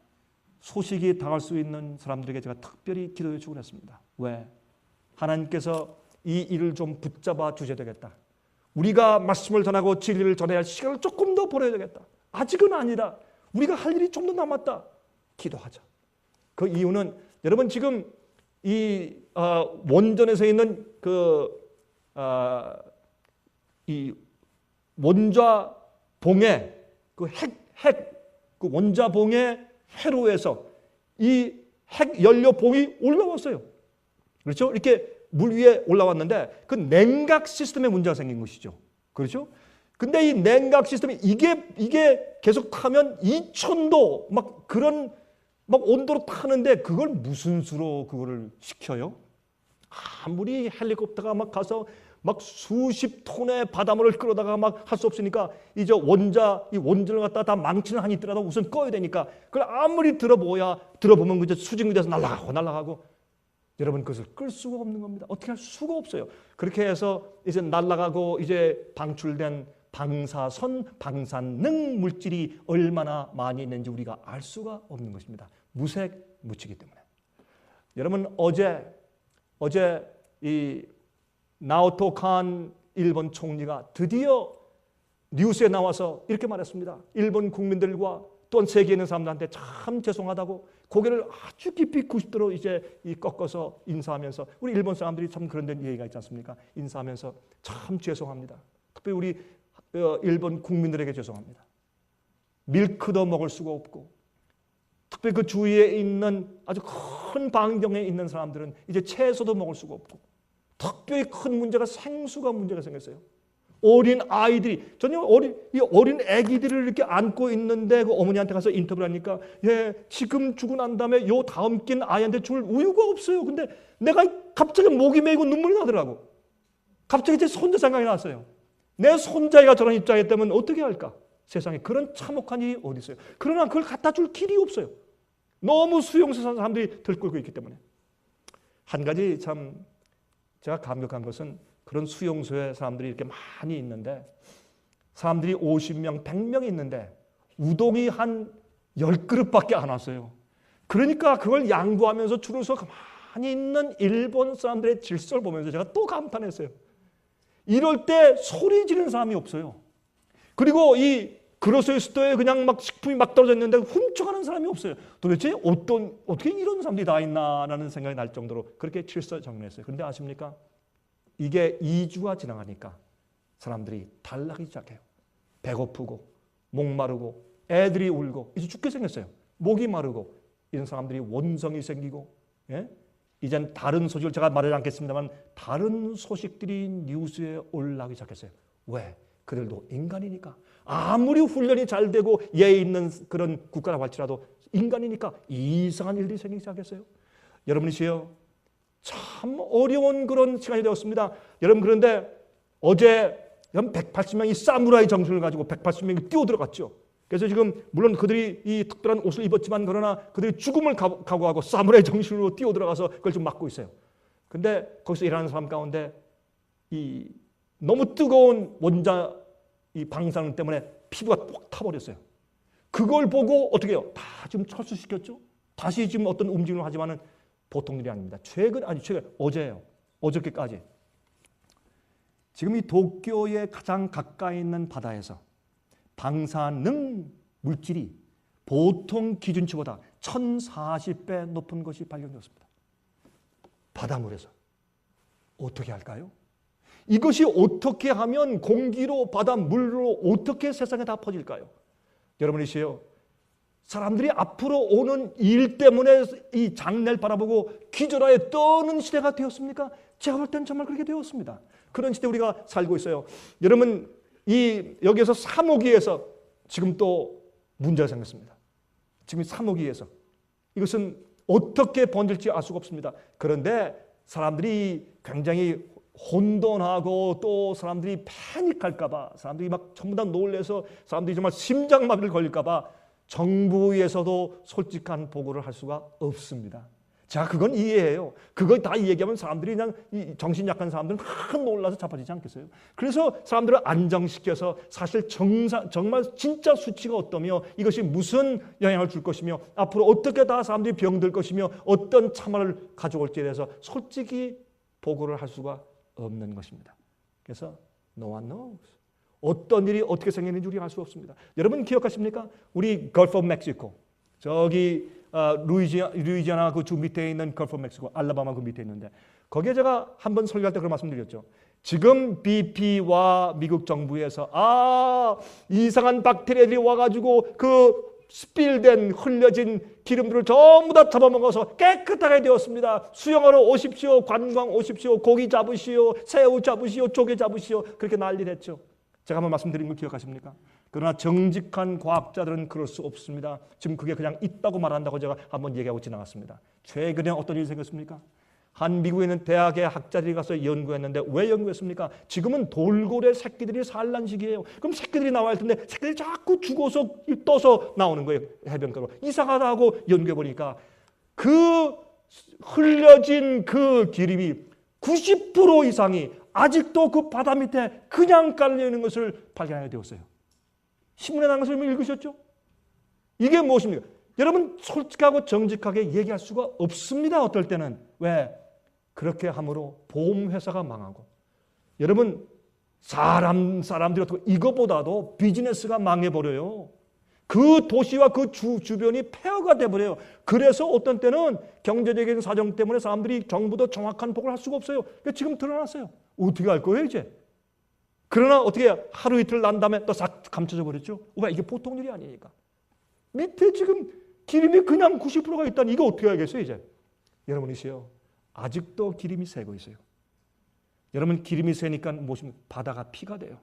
소식이 닿을 수 있는 사람들에게 제가 특별히 기도 요청을 했습니다. 왜? 하나님께서 이 일을 좀 붙잡아 주셔야 되겠다. 우리가 말씀을 전하고 진리를 전해야 할 시간을 조금 더 벌어야 되겠다. 아직은 아니다. 우리가 할 일이 좀 더 남았다. 기도하자. 그 이유는 여러분 지금 이 원전에서 있는 이 원자봉의 그 원자봉의 회로에서 이 핵 연료봉이 올라왔어요. 그렇죠? 이렇게 물 위에 올라왔는데 그 냉각 시스템에 문제가 생긴 것이죠. 그렇죠? 근데 이 냉각 시스템이 이게 계속 타면 2000도 막 그런 막 온도로 타는데 그걸 무슨 수로 그거를 시켜요? 아무리 헬리콥터가 막 가서 막 수십 톤의 바닷물을 끌어다가 막 할 수 없으니까 이제 이 원전을 갖다 다 망치는 한이 있더라도 우선 꺼야 되니까 그걸 아무리 들어보면 그저 수직이 돼서 날아가고 여러분 그것을 끌 수가 없는 겁니다. 어떻게 할 수가 없어요. 그렇게 해서 이제 날아가고 이제 방출된 방사선, 방사능 물질이 얼마나 많이 있는지 우리가 알 수가 없는 것입니다. 무색 무치기 때문에. 여러분 어제 이 나오토 칸 일본 총리가 드디어 뉴스에 나와서 이렇게 말했습니다. 일본 국민들과 또한 세계에 있는 사람들한테 참 죄송하다고 고개를 아주 깊이 90도로 이제 꺾어서 인사하면서 우리 일본 사람들이 참 그런 데 얘기가 있지 않습니까? 인사하면서 참 죄송합니다. 특별히 우리 일본 국민들에게 죄송합니다. 밀크도 먹을 수가 없고 특별히 그 주위에 있는 아주 큰 반경에 있는 사람들은 이제 채소도 먹을 수가 없고 특별히 큰 문제가 생수가 문제가 생겼어요. 어린 아이들이 전혀 어린 아기들을 이렇게 안고 있는데 그 어머니한테 가서 인터뷰를 하니까 지금 주고 난 다음에 요 다음 낀 아이한테 줄 우유가 없어요. 근데 내가 갑자기 목이 메이고 눈물이 나더라고. 갑자기 제 손자 생각이 났어요. 내 손자애가 저런 입장이었다면 어떻게 할까? 세상에 그런 참혹한 일이 어디 있어요? 그러나 그걸 갖다 줄 길이 없어요. 너무 수용소 사람들이 들끓고 있기 때문에. 한 가지 참 제가 감격한 것은 그런 수용소에 사람들이 이렇게 많이 있는데 사람들이 50명, 100명 있는데 우동이 한 10그릇밖에 안 왔어요. 그러니까 그걸 양보하면서 줄을 서 가만히 있는 일본 사람들의 질서를 보면서 제가 또 감탄했어요. 이럴 때 소리 지르는 사람이 없어요. 그리고 이 그로서의 수도에 그냥 막 식품이 막 떨어져 있는데 훔쳐가는 사람이 없어요. 도대체 어떻게 이런 사람들이 다 있나라는 생각이 날 정도로 그렇게 질서정연했어요. 그런데 아십니까? 이게 2주가 지나가니까 사람들이 달라기 시작해요. 배고프고 목마르고 애들이 울고 이제 죽게 생겼어요. 목이 마르고 이런 사람들이 원성이 생기고 이젠 다른 소식을 제가 말하지 않겠습니다만 다른 소식들이 뉴스에 올라오기 시작했어요. 왜? 그들도 인간이니까. 아무리 훈련이 잘 되고 예의 있는 그런 국가라고 할지라도 인간이니까 이상한 일들이 생기기 시작했어요. 여러분이시여 참 어려운 그런 시간이 되었습니다. 여러분 그런데 어제 180명이 사무라이 정신을 가지고 180명이 뛰어들어갔죠. 그래서 지금 물론 그들이 이 특별한 옷을 입었지만 그러나 그들이 죽음을 각오하고 사무라이 정신으로 뛰어들어가서 그걸 좀 막고 있어요. 근데 거기서 일하는 사람 가운데 이 너무 뜨거운 원자 이 방사능 때문에 피부가 꼭 타버렸어요. 그걸 보고 어떻게 해요? 다 지금 철수시켰죠. 다시 지금 어떤 움직임을 하지만은 보통 일이 아닙니다. 최근 어제예요. 어저께까지 지금 이 도쿄에 가장 가까이 있는 바다에서 방사능 물질이 보통 기준치보다 1040배 높은 것이 발견되었습니다. 바닷물에서. 어떻게 할까요? 이것이 어떻게 하면 공기로 바닷물로 어떻게 세상에 다 퍼질까요? 여러분이시여 사람들이 앞으로 오는 일 때문에 이 장래를 바라보고 기절하에 떠는 시대가 되었습니까? 제가 볼 땐 정말 그렇게 되었습니다. 그런 시대에 우리가 살고 있어요. 여러분 여기에서 사모기에서 지금 또 문제가 생겼습니다. 지금 사모기에서 이것은 어떻게 번질지 알 수가 없습니다. 그런데 사람들이 굉장히 혼돈하고 또 사람들이 패닉할까 봐 사람들이 막 전부 다 놀래서 사람들이 정말 심장마비를 걸릴까 봐 정부에서도 솔직한 보고를 할 수가 없습니다. 자, 그건 이해해요. 그걸 다 얘기하면 사람들이 그냥 정신 약한 사람들은 막 놀라서 자빠지지 않겠어요? 그래서 사람들을 안정시켜서 사실 정말 진짜 수치가 어떠며 이것이 무슨 영향을 줄 것이며 앞으로 어떻게 다 사람들이 병들 것이며 어떤 참화를 가져올지에 대해서 솔직히 보고를 할 수가 없는 것입니다. 그래서 no one knows. 어떤 일이 어떻게 생기는지 우리가 알 수 없습니다. 여러분 기억하십니까? 우리 Gulf of Mexico 저기 루이지아나 그 주 밑에 있는 Gulf of Mexico 알라바마 그 밑에 있는데 거기에 제가 한번 설교할 때 그런 말씀드렸죠. 지금 BP와 미국 정부에서 이상한 박테리아들이 와가지고 그 스필된 흘려진 기름들을 전부 다 잡아먹어서 깨끗하게 되었습니다. 수영하러 오십시오. 관광 오십시오. 고기 잡으시오. 새우 잡으시오. 조개 잡으시오. 그렇게 난리를 했죠. 제가 한번 말씀드린 거 기억하십니까? 그러나 정직한 과학자들은 그럴 수 없습니다. 지금 그게 그냥 있다고 말한다고 제가 한번 얘기하고 지나갔습니다. 최근에 어떤 일이 생겼습니까? 한 미국에 있는 대학의 학자들이 가서 연구했는데 왜 연구했습니까? 지금은 돌고래 새끼들이 산란 시기예요. 그럼 새끼들이 나와야 할 텐데 새끼들이 자꾸 죽어서 떠서 나오는 거예요. 해변가로. 이상하다 하고 연구해보니까 그 흘려진 그 기름이 90% 이상이 아직도 그 바다 밑에 그냥 깔려있는 것을 발견하게 되었어요. 신문에 나온 것을 읽으셨죠? 이게 무엇입니까? 여러분 솔직하고 정직하게 얘기할 수가 없습니다. 어떨 때는. 왜? 그렇게 함으로 보험회사가 망하고 여러분 사람들이 어떻게 이것보다도 비즈니스가 망해버려요. 그 도시와 그 주변이 폐허가 돼버려요. 그래서 어떤 때는 경제적인 사정 때문에 사람들이 정부도 정확한 보고를 할 수가 없어요. 지금 드러났어요. 어떻게 할 거예요 이제? 그러나 어떻게 하루 이틀 난 다음에 또 싹 감춰져 버렸죠. 왜? 이게 보통 일이 아니니까. 밑에 지금 기름이 그냥 90%가 있다니 이거 어떻게 하겠어요 이제? 여러분이시여 아직도 기름이 새고 있어요. 여러분 기름이 새니까 무엇입니까? 바다가 피가 돼요.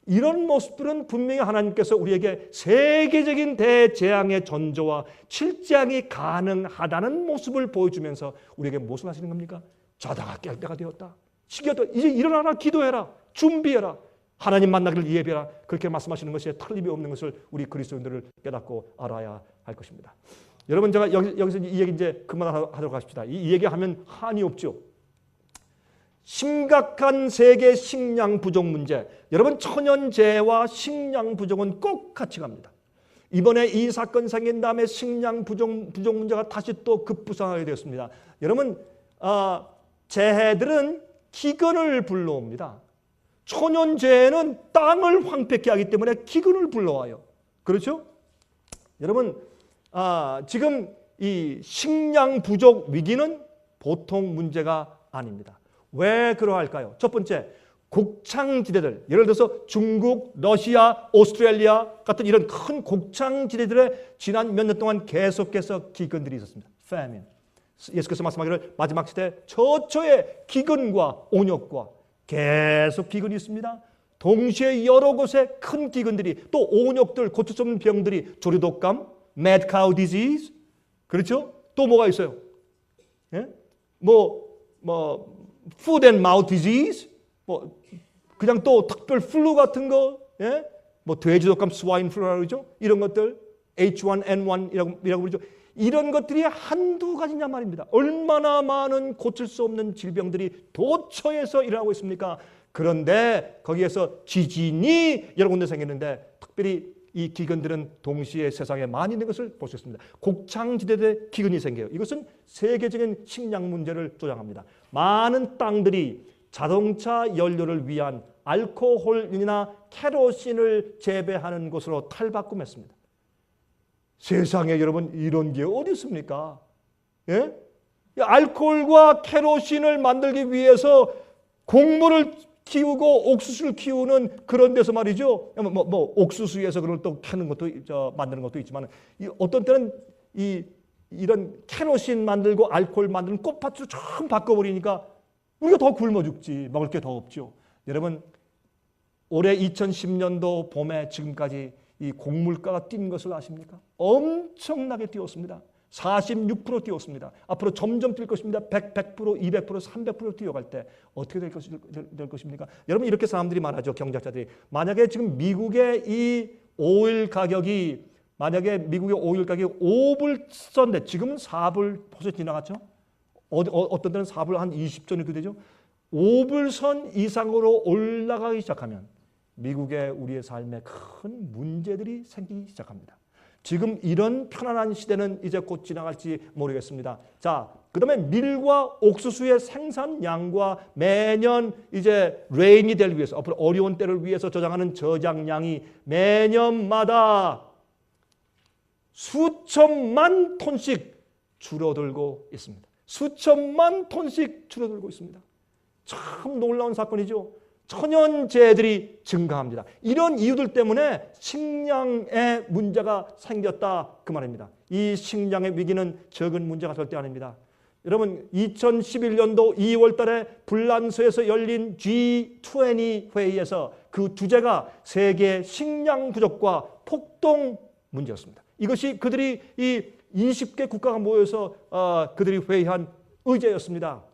이런 모습들은 분명히 하나님께서 우리에게 세계적인 대재앙의 전조와 실재앙이 가능하다는 모습을 보여주면서 우리에게 무엇을 하시는 겁니까? 자다가 깰 때가 되었다. 시기였다. 이제 일어나라. 기도해라. 준비해라. 하나님 만나기를 예배하라. 그렇게 말씀하시는 것에 틀림이 없는 것을 우리 그리스도인들을 깨닫고 알아야 할 것입니다. 여러분, 제가 여기서 이 얘기 이제 그만하도록 합시다. 이 얘기하면 한이 없죠. 심각한 세계 식량 부족 문제. 여러분, 천연재해와 식량 부족은 꼭 같이 갑니다. 이번에 이 사건 생긴 다음에 식량 부족 문제가 다시 또 급부상하게 되었습니다. 여러분, 재해들은 기근을 불러옵니다. 천연재해는 땅을 황폐케 하기 때문에 기근을 불러와요. 그렇죠? 여러분, 지금 이 식량 부족 위기는 보통 문제가 아닙니다. 왜 그러할까요? 첫 번째, 곡창지대들, 예를 들어서 중국, 러시아, 오스트레일리아 같은 이런 큰 곡창지대들에 지난 몇 년 동안 계속해서 기근들이 있었습니다. famine. 예수께서 말씀하기를 마지막 시대 처처의 기근과 온역과 계속 기근이 있습니다. 동시에 여러 곳에 큰 기근들이, 또 온역들, 고칠 수 없는 병들이, 조류독감, mad cow disease, 그렇죠? 또 뭐가 있어요? 예? food and mouth disease, 그냥 또 특별 플루 같은 거, 예? 돼지독감, 스와인 플루라고 그러죠? 이런 것들, H1N1이라고 부르죠. 이런 것들이 한두 가지냐 말입니다. 얼마나 많은 고칠 수 없는 질병들이 도처에서 일어나고 있습니까? 그런데 거기에서 지진이 여러 군데 생겼는데, 특별히 이 기근들은 동시에 세상에 많이 있는 것을 볼 수 있습니다. 곡창지대에 기근이 생겨요. 이것은 세계적인 식량 문제를 조장합니다. 많은 땅들이 자동차 연료를 위한 알코올이나 케로신을 재배하는 곳으로 탈바꿈했습니다. 세상에 여러분, 이런 게 어디 있습니까? 예? 알코올과 케로신을 만들기 위해서 곡물을 키우고 옥수수를 키우는 그런 데서 말이죠. 옥수수에서 그걸 또 캐는 것도 만드는 것도 있지만, 어떤 때는 이런 케로신 만들고 알코올 만드는 꽃밭으로 좀 바꿔버리니까 우리가 더 굶어 죽지, 먹을 게 더 없죠. 여러분, 올해 2010년도 봄에 지금까지 이 곡물가가 뛴 것을 아십니까? 엄청나게 뛰었습니다. 46% 뛰었습니다. 앞으로 점점 뛸 것입니다. 100%, 200%, 300% 뛰어갈 때 어떻게 될 것입니까? 여러분, 이렇게 사람들이 말하죠. 경제학자들이. 만약에 지금 미국의 이 오일 가격이, 만약에 미국의 오일 가격이 5불선인데 지금은 4불 벌써 지나갔죠? 어떤 때는 4불 한 20전 이렇게 되죠? 5불선 이상으로 올라가기 시작하면 미국의 우리의 삶에 큰 문제들이 생기기 시작합니다. 지금 이런 편안한 시대는 이제 곧 지나갈지 모르겠습니다. 자, 그다음에 밀과 옥수수의 생산량과 매년 이제 레인이 될 위해서, 앞으로 어려운 때를 위해서 저장하는 저장량이 매년마다 수천만 톤씩 줄어들고 있습니다. 수천만 톤씩 줄어들고 있습니다. 참 놀라운 사건이죠. 천연재해들이 증가합니다. 이런 이유들 때문에 식량의 문제가 생겼다 그 말입니다. 이 식량의 위기는 적은 문제가 절대 아닙니다. 여러분, 2011년도 2월 달에 불란서에서 열린 G20 회의에서 그 주제가 세계 식량 부족과 폭동 문제였습니다. 이것이 그들이 이 20개 국가가 모여서 그들이 회의한 의제였습니다.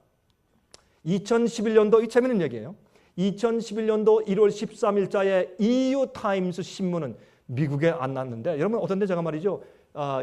2011년도, 이 재미있는 얘기예요. 2011년도 1월 13일자에 EU 타임스 신문은 미국에 안 났는데, 여러분 어떤 데 제가 말이죠,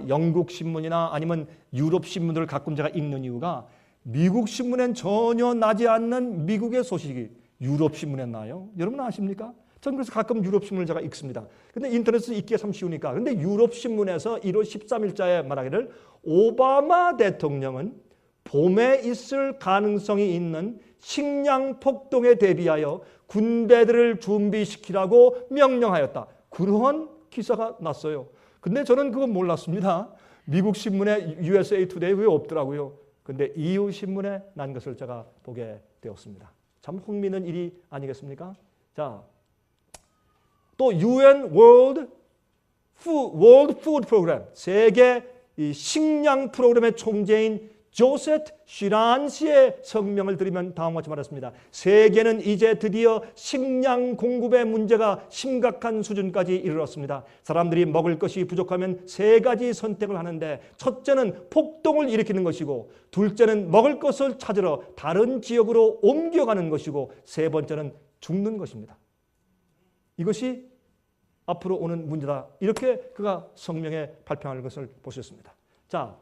영국 신문이나 아니면 유럽 신문들을 가끔 제가 읽는 이유가, 미국 신문엔 전혀 나지 않는 미국의 소식이 유럽 신문에 나요. 여러분 아십니까? 저는 그래서 가끔 유럽 신문을 제가 읽습니다. 근데 인터넷에서 읽기가 참 쉬우니까. 근데 유럽 신문에서 1월 13일자에 말하기를, 오바마 대통령은 봄에 있을 가능성이 있는 식량 폭동에 대비하여 군대들을 준비시키라고 명령하였다. 그러한 기사가 났어요. 근데 저는 그건 몰랐습니다. 미국 신문에 USA Today 왜 없더라고요. 근데 EU 신문에 난 것을 제가 보게 되었습니다. 참 흥미있는 일이 아니겠습니까? 자, 또 UN World Food Program, 세계 이 식량 프로그램의 총재인 조세트 시란시의 성명을 들으면 다음과 같이 말했습니다. 세계는 이제 드디어 식량 공급의 문제가 심각한 수준까지 이르렀습니다. 사람들이 먹을 것이 부족하면 세 가지 선택을 하는데, 첫째는 폭동을 일으키는 것이고, 둘째는 먹을 것을 찾으러 다른 지역으로 옮겨가는 것이고, 세 번째는 죽는 것입니다. 이것이 앞으로 오는 문제다. 이렇게 그가 성명에 발표하는 것을 보셨습니다. 자,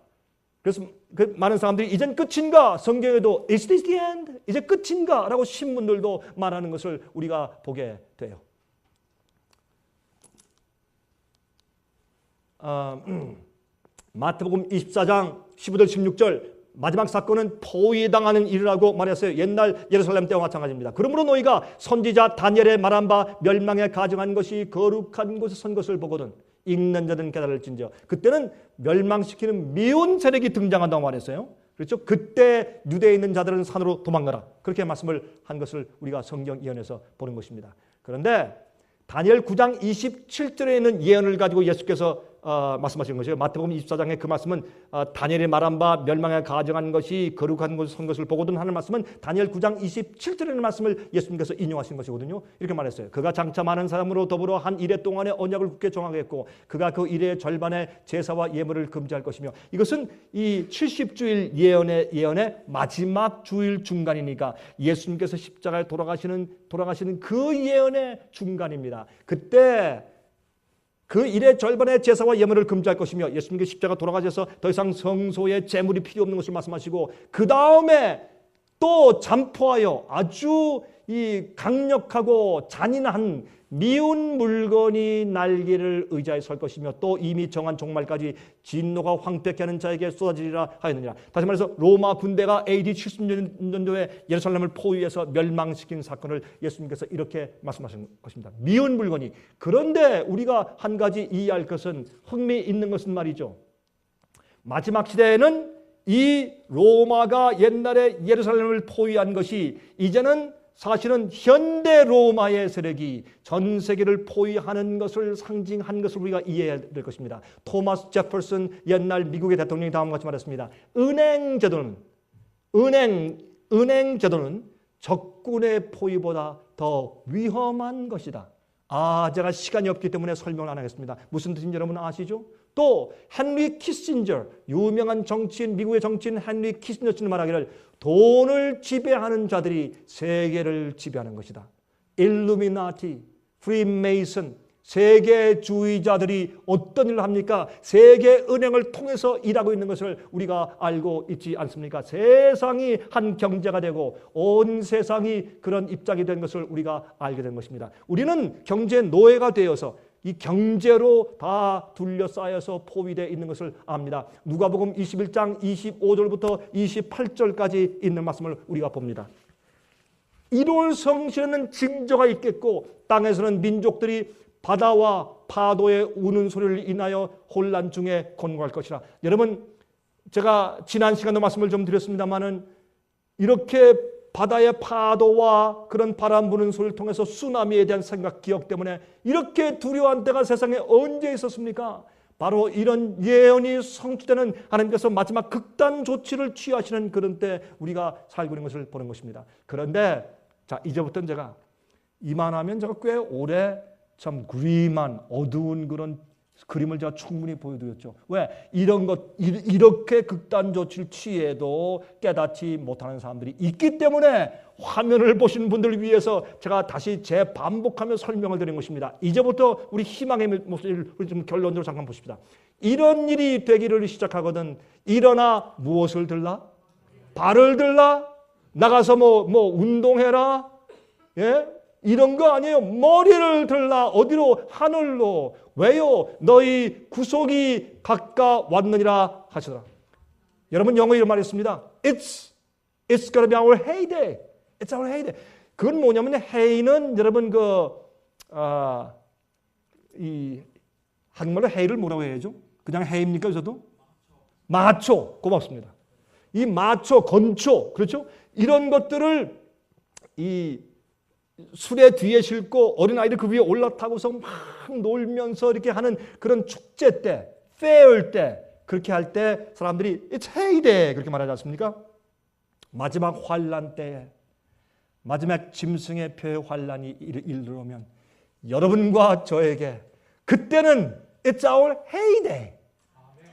그래서 그 많은 사람들이 이젠 끝인가? 성경에도 Is this the end? 이제 끝인가? 라고 신문들도 말하는 것을 우리가 보게 돼요. 마태복음 24장 15절 16절 마지막 사건은 포위당하는 일이라고 말했어요. 옛날 예루살렘 때와 마찬가지입니다. 그러므로 너희가 선지자 다니엘의 말한 바 멸망에 가증한 것이 거룩한 곳에 선 것을 보거든 읽는 자들은 깨달을진저. 그때는 멸망시키는 미운 세력이 등장한다고 말했어요. 그렇죠? 그때 유대에 있는 자들은 산으로 도망가라. 그렇게 말씀을 한 것을 우리가 성경 예언에서 보는 것입니다. 그런데 다니엘 9장 27절에 있는 예언을 가지고 예수께서 말씀하신 것이에요. 마태복음 24장의 그 말씀은 다니엘이 말한 바 멸망에 가증한 것이 거룩한 곳에 선 것을 보거든 하는 말씀은 다니엘 9장 27절에 있는 말씀을 예수님께서 인용하신 것이거든요. 이렇게 말했어요. 그가 장차 많은 사람으로 더불어 한 이래 동안의 언약을 굳게 정하겠고 그가 그 이래의 절반의 제사와 예물을 금지할 것이며 이것은 이 70주일 예언의 마지막 주일 중간이니까 예수님께서 십자가에 돌아가시는 그 예언의 중간입니다. 그때 그 일의 절반의 제사와 예물을 금지할 것이며 예수님께서 십자가 돌아가셔서 더 이상 성소에 제물이 필요 없는 것을 말씀하시고 그 다음에 또 잠포하여 아주 이 강력하고 잔인한 미운 물건이 날개를 의자에 설 것이며 또 이미 정한 종말까지 진노가 황폐케 하는 자에게 쏟아지리라 하였느니라. 다시 말해서 로마 군대가 AD 70년도에 예루살렘을 포위해서 멸망시킨 사건을 예수님께서 이렇게 말씀하신 것입니다. 미운 물건이. 그런데 우리가 한 가지 이해할 것은 흥미있는 것은 말이죠. 마지막 시대에는 이 로마가 옛날에 예루살렘을 포위한 것이 이제는 사실은 현대 로마의 세력이 전 세계를 포위하는 것을 상징한 것을 우리가 이해해야 될 것입니다. 토마스 제퍼슨 옛날 미국의 대통령이 다음과 같이 말했습니다. 은행 제도는 적군의 포위보다 더 위험한 것이다. 제가 시간이 없기 때문에 설명을 안 하겠습니다. 무슨 뜻인지 여러분 아시죠? 또 헨리 키신저, 유명한 정치인, 미국의 정치인 헨리 키신저 씨는 말하기를 돈을 지배하는 자들이 세계를 지배하는 것이다. 일루미나티, 프리메이슨, 세계주의자들이 어떤 일을 합니까? 세계은행을 통해서 일하고 있는 것을 우리가 알고 있지 않습니까? 세상이 한 경제가 되고 온 세상이 그런 입장이 된 것을 우리가 알게 된 것입니다. 우리는 경제 노예가 되어서 이 경제로 다 둘러싸여서 포위되어 있는 것을 압니다. 누가복음 21장 25절부터 28절까지 있는 말씀을 우리가 봅니다. 이룰 성실에는 징조가 있겠고 땅에서는 민족들이 바다와 파도의 우는 소리를 인하여 혼란 중에 곤고할 것이라. 여러분, 제가 지난 시간도 말씀을 좀 드렸습니다마는 이렇게 바다의 파도와 그런 바람 부는 소리를 통해서 쓰나미에 대한 생각, 기억 때문에 이렇게 두려워한 때가 세상에 언제 있었습니까? 바로 이런 예언이 성취되는 하나님께서 마지막 극단 조치를 취하시는 그런 때 우리가 살고 있는 것을 보는 것입니다. 그런데 자, 이제부터는 제가 이만하면 제가 꽤 오래 참 그림한 어두운 그런 그림을 제가 충분히 보여드렸죠. 왜? 이렇게 극단 조치를 취해도 깨닫지 못하는 사람들이 있기 때문에 화면을 보시는 분들을 위해서 제가 다시 재반복하며 설명을 드린 것입니다. 이제부터 우리 희망의 모습을 좀 결론으로 잠깐 보십시다. 이런 일이 되기를 시작하거든 일어나 무엇을 들라? 발을 들라? 나가서 뭐 운동해라? 예? 이런 거 아니에요. 머리를 들라. 어디로? 하늘로. 왜요? 너희 구속이 가까웠느니라 하시더라. 여러분 영어 이런 말이 있습니다. It's gonna be our heyday. It's our heyday. 그건 뭐냐면 hey는 여러분 이 한국말로 hey를 뭐라고 해야죠? 그냥 hey입니까 여기서도? 마초. 고맙습니다. 이 마초, 건초, 그렇죠? 이런 것들을 이 술에 뒤에 싣고 어린아이들 그 위에 올라타고서 막 놀면서 이렇게 하는 그런 축제 때, 페어 때, 그렇게 할 때 사람들이 It's heyday 그렇게 말하지 않습니까? 마지막 환란 때에 마지막 짐승의 표의 환란이 이르면 여러분과 저에게 그때는 It's our heyday.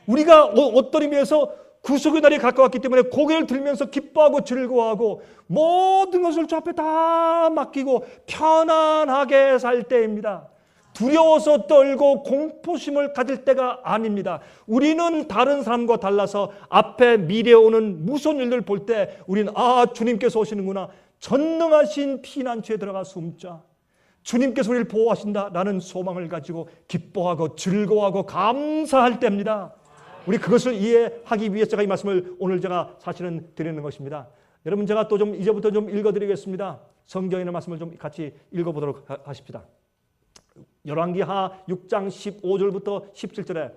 우리가 어떤 의미에서 구속의 날이 가까웠기 때문에 고개를 들면서 기뻐하고 즐거워하고 모든 것을 주 앞에 다 맡기고 편안하게 살 때입니다. 두려워서 떨고 공포심을 가질 때가 아닙니다. 우리는 다른 사람과 달라서 앞에 미래에 오는 무서운 일들 볼 때 우리는 주님께서 오시는구나. 전능하신 피난처에 들어가 숨자. 주님께서 우리를 보호하신다라는 소망을 가지고 기뻐하고 즐거워하고 감사할 때입니다. 우리 그것을 이해하기 위해서 제가 이 말씀을 오늘 제가 사실은 드리는 것입니다. 여러분 제가 또 좀 이제부터 좀 읽어드리겠습니다. 성경에 있는 말씀을 좀 같이 읽어보도록 하십시다. 열왕기하 6장 15절부터 17절에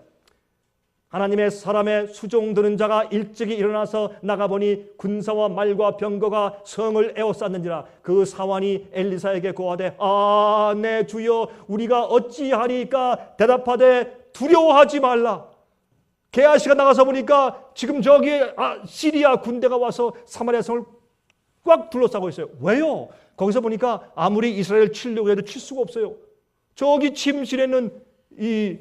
하나님의 사람의 수종드는 자가 일찍이 일어나서 나가보니 군사와 말과 병거가 성을 에워쌌는지라. 그 사환이 엘리사에게 고하되 내 주여 우리가 어찌하리까? 대답하되 두려워하지 말라. 게하시가 나가서 보니까 지금 저기 시리아 군대가 와서 사마리아 성을 꽉 둘러싸고 있어요. 왜요? 거기서 보니까 아무리 이스라엘 치려고 해도 칠 수가 없어요. 저기 침실에는 이